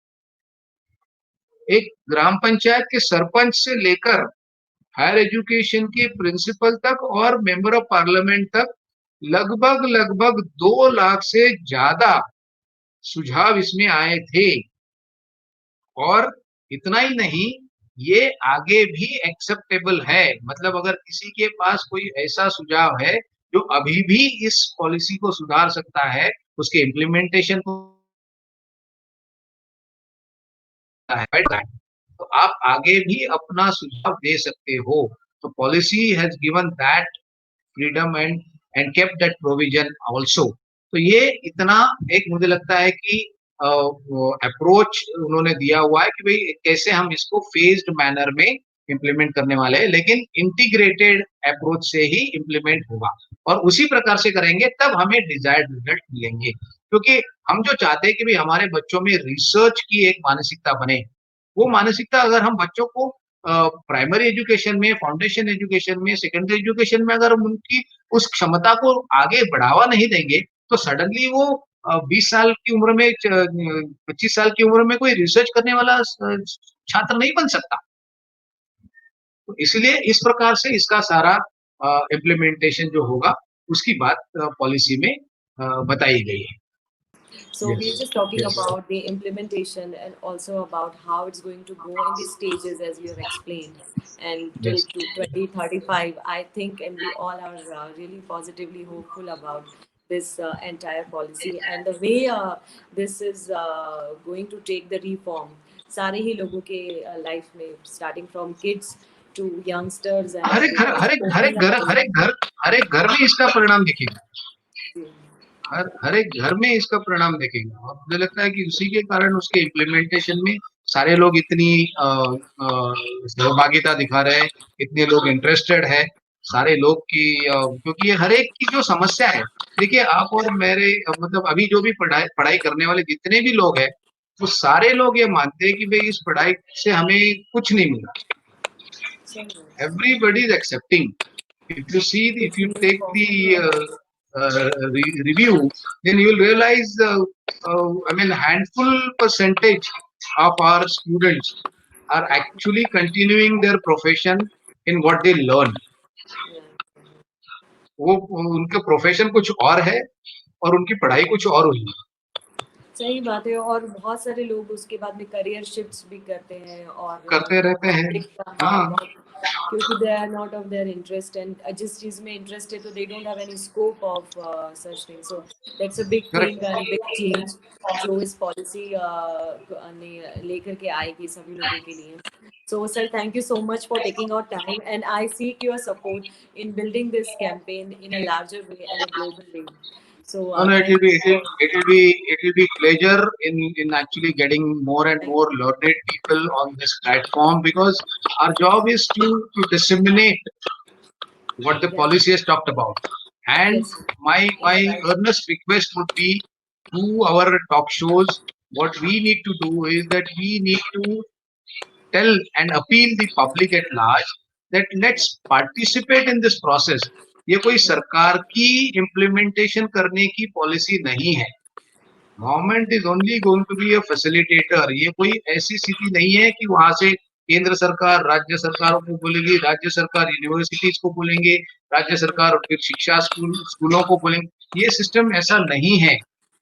एक ग्राम पंचायत के सरपंच से लेकर हायर एजुकेशन के प्रिंसिपल तक और मेंबर ऑफ पार्लियामेंट तक लगभग 2 लाख से ज्यादा सुझाव इसमें आए थे। और इतना ही नहीं, ये आगे भी एक्सेप्टेबल है। मतलब अगर किसी के पास कोई ऐसा सुझाव है जो अभी भी इस पॉलिसी को सुधार सकता है, उसके इम्प्लीमेंटेशन को तो आप आगे भी अपना सुझाव दे सकते हो। तो policy has given that freedom and kept that provision also. तो ये इतना एक मुझे लगता है कि अप्रोच उन्होंने दिया हुआ है कि भाई कैसे हम इसको फेज्ड मैनर में इम्प्लीमेंट करने वाले हैं, लेकिन इंटीग्रेटेड अप्रोच से ही इम्प्लीमेंट होगा और उसी प्रकार से करेंगे तब हमें डिजायर्ड रिजल्ट मिलेंगे। क्योंकि हम जो चाहते हैं कि भाई हमारे बच्चों में रिसर्च की एक मानसिकता बने, वो मानसिकता अगर हम बच्चों को प्राइमरी एजुकेशन में, फाउंडेशन एजुकेशन में, सेकेंडरी एजुकेशन में अगर हम उनकी उस क्षमता को आगे बढ़ावा नहीं देंगे तो सडनली वो 20 साल की उम्र में 25 साल की उम्र में कोई रिसर्च करने वाला छात्र नहीं बन सकता। तो इसलिए इस प्रकार से इसका सारा इम्प्लीमेंटेशन जो होगा उसकी बात पॉलिसी में बताई गई है। So Yes. we're just talking Yes. about the implementation and also about how it's going to go in the stages as you have explained. And till Yes. to 2035, I think, and we all are really positively hopeful about this entire policy and the way this is going to take the reform. सारे ही लोगों के life में, starting from kids to youngsters and हर एक घर में इसका परिणाम दिखेगा। हर एक घर में इसका परिणाम देखेगा और मुझे लगता है कि उसी के कारण उसके इम्प्लीमेंटेशन में सारे लोग इतनी सहभागिता दिखा रहे हैं, इतने लोग इंटरेस्टेड है सारे लोग की क्योंकि ये हर एक की जो समस्या है। देखिए आप और मेरे मतलब अभी जो भी पढ़ाई करने वाले जितने भी लोग हैं वो सारे लोग ये मानते हैं कि भाई इस पढ़ाई से हमें कुछ नहीं मिला। Everybody is accepting. If you take the review, then you will realize, I mean, handful percentage of our students are actually continuing their profession in what they learn. वो उनका प्रोफेशन कुछ और है और उनकी पढ़ाई कुछ और हुई है। सही बात है और बहुत सारे लोग उसके बाद में करियर शिफ्ट्स भी करते हैं और करते रहते हैं। हाँ। क्योंकि they are not of their interest and जिस चीज में इंटरेस्ट है तो they don't have any scope of such thing. So that's a big thing and big change जो इस पॉलिसी ने लेकर के आएगी सभी लोगों के लिए। So sir, thank you so much for taking our time and I seek your support in building this campaign in a larger way and a global way. So no, it will be pleasure in actually getting more and more learned people on this platform because our job is to disseminate what the policy has talked about. And my earnest request would be to our talk shows, what we need to do is that we need to tell and appeal the public at large that let's participate in this process. ये कोई सरकार की implementation करने की policy नहीं है. Government is only going to be a facilitator. ये कोई ऐसी स्थिति नहीं है कि वहां से केंद्र सरकार राज्य सरकारों को बोलेगी, राज्य सरकार यूनिवर्सिटीज को बोलेंगे, राज्य सरकार फिर शिक्षा स्कूलों को बोलेंगे. ये सिस्टम ऐसा नहीं है.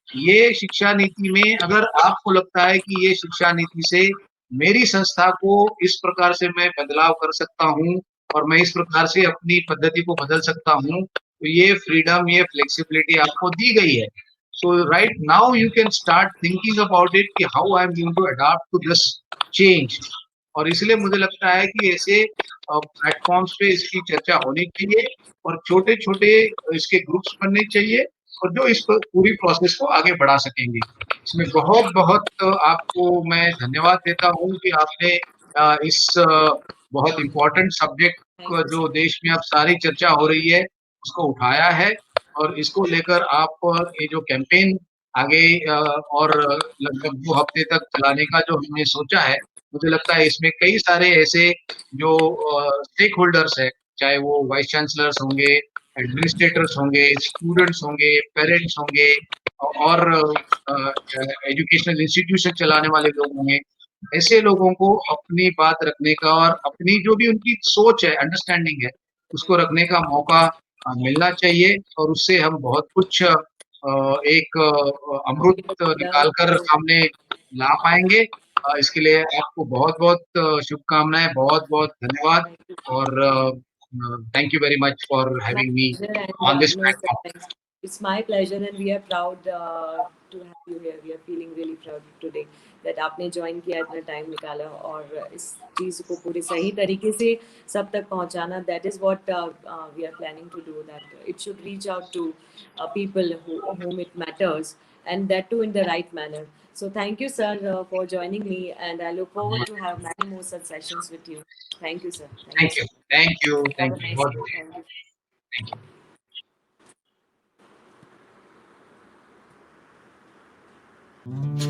ये शिक्षा नीति में अगर आपको लगता है कि ये शिक्षा नीति से मेरी संस्था को इस प्रकार से मैं बदलाव कर सकता हूँ और मैं इस प्रकार से अपनी पद्धति को बदल सकता हूँ, तो ये फ्रीडम, ये फ्लेक्सिबिलिटी आपको दी गई है. So right now you can start thinking about it कि how I am going to adapt to this change. और इसलिए मुझे लगता है कि ऐसे प्लेटफॉर्म्स पे इसकी चर्चा होनी चाहिए और छोटे छोटे इसके ग्रुप्स बनने चाहिए और जो इस पूरी प्रोसेस को आगे बढ़ा सकेंगे. इसमें बहुत बहुत आपको मैं धन्यवाद देता हूँ कि आपने इस बहुत इम्पोर्टेंट सब्जेक्ट जो देश में अब सारी चर्चा हो रही है उसको उठाया है और इसको लेकर आप ये जो कैंपेन आगे और लगभग 2 हफ्ते तक चलाने का जो हमने सोचा है, मुझे लगता है इसमें कई सारे ऐसे जो स्टेक होल्डर्स है, चाहे वो वाइस चांसलर्स होंगे, एडमिनिस्ट्रेटर्स होंगे, स्टूडेंट्स होंगे, पेरेंट्स होंगे और एजुकेशनल इंस्टीट्यूशन चलाने वाले लोग होंगे. ऐसे लोगों को अपनी बात रखने का और अपनी जो भी उनकी सोच है, अंडरस्टैंडिंग है, उसको रखने का मौका मिलना चाहिए और उससे हम बहुत कुछ एक अमृत निकाल कर सामने ला पाएंगे. इसके लिए आपको बहुत-बहुत शुभकामनाएं, बहुत-बहुत धन्यवाद और thank you very much for having me on this platform. It's my pleasure and we are proud to have you here. We are feeling really proud today that आपने ज्वाइन किया, इतना टाइम निकाला और इस चीज़ को पूरे सही तरीके से सब तक पहुंचाना. That is what we are planning to do. That it should reach out to people whom it matters, and that too in the right manner. So thank you, sir, for joining me, and I look forward to have many more such sessions with you. Thank you, sir. Thank you. Thank you. Have a Thank you. nice day. Thank you. Thank you. Mm-hmm.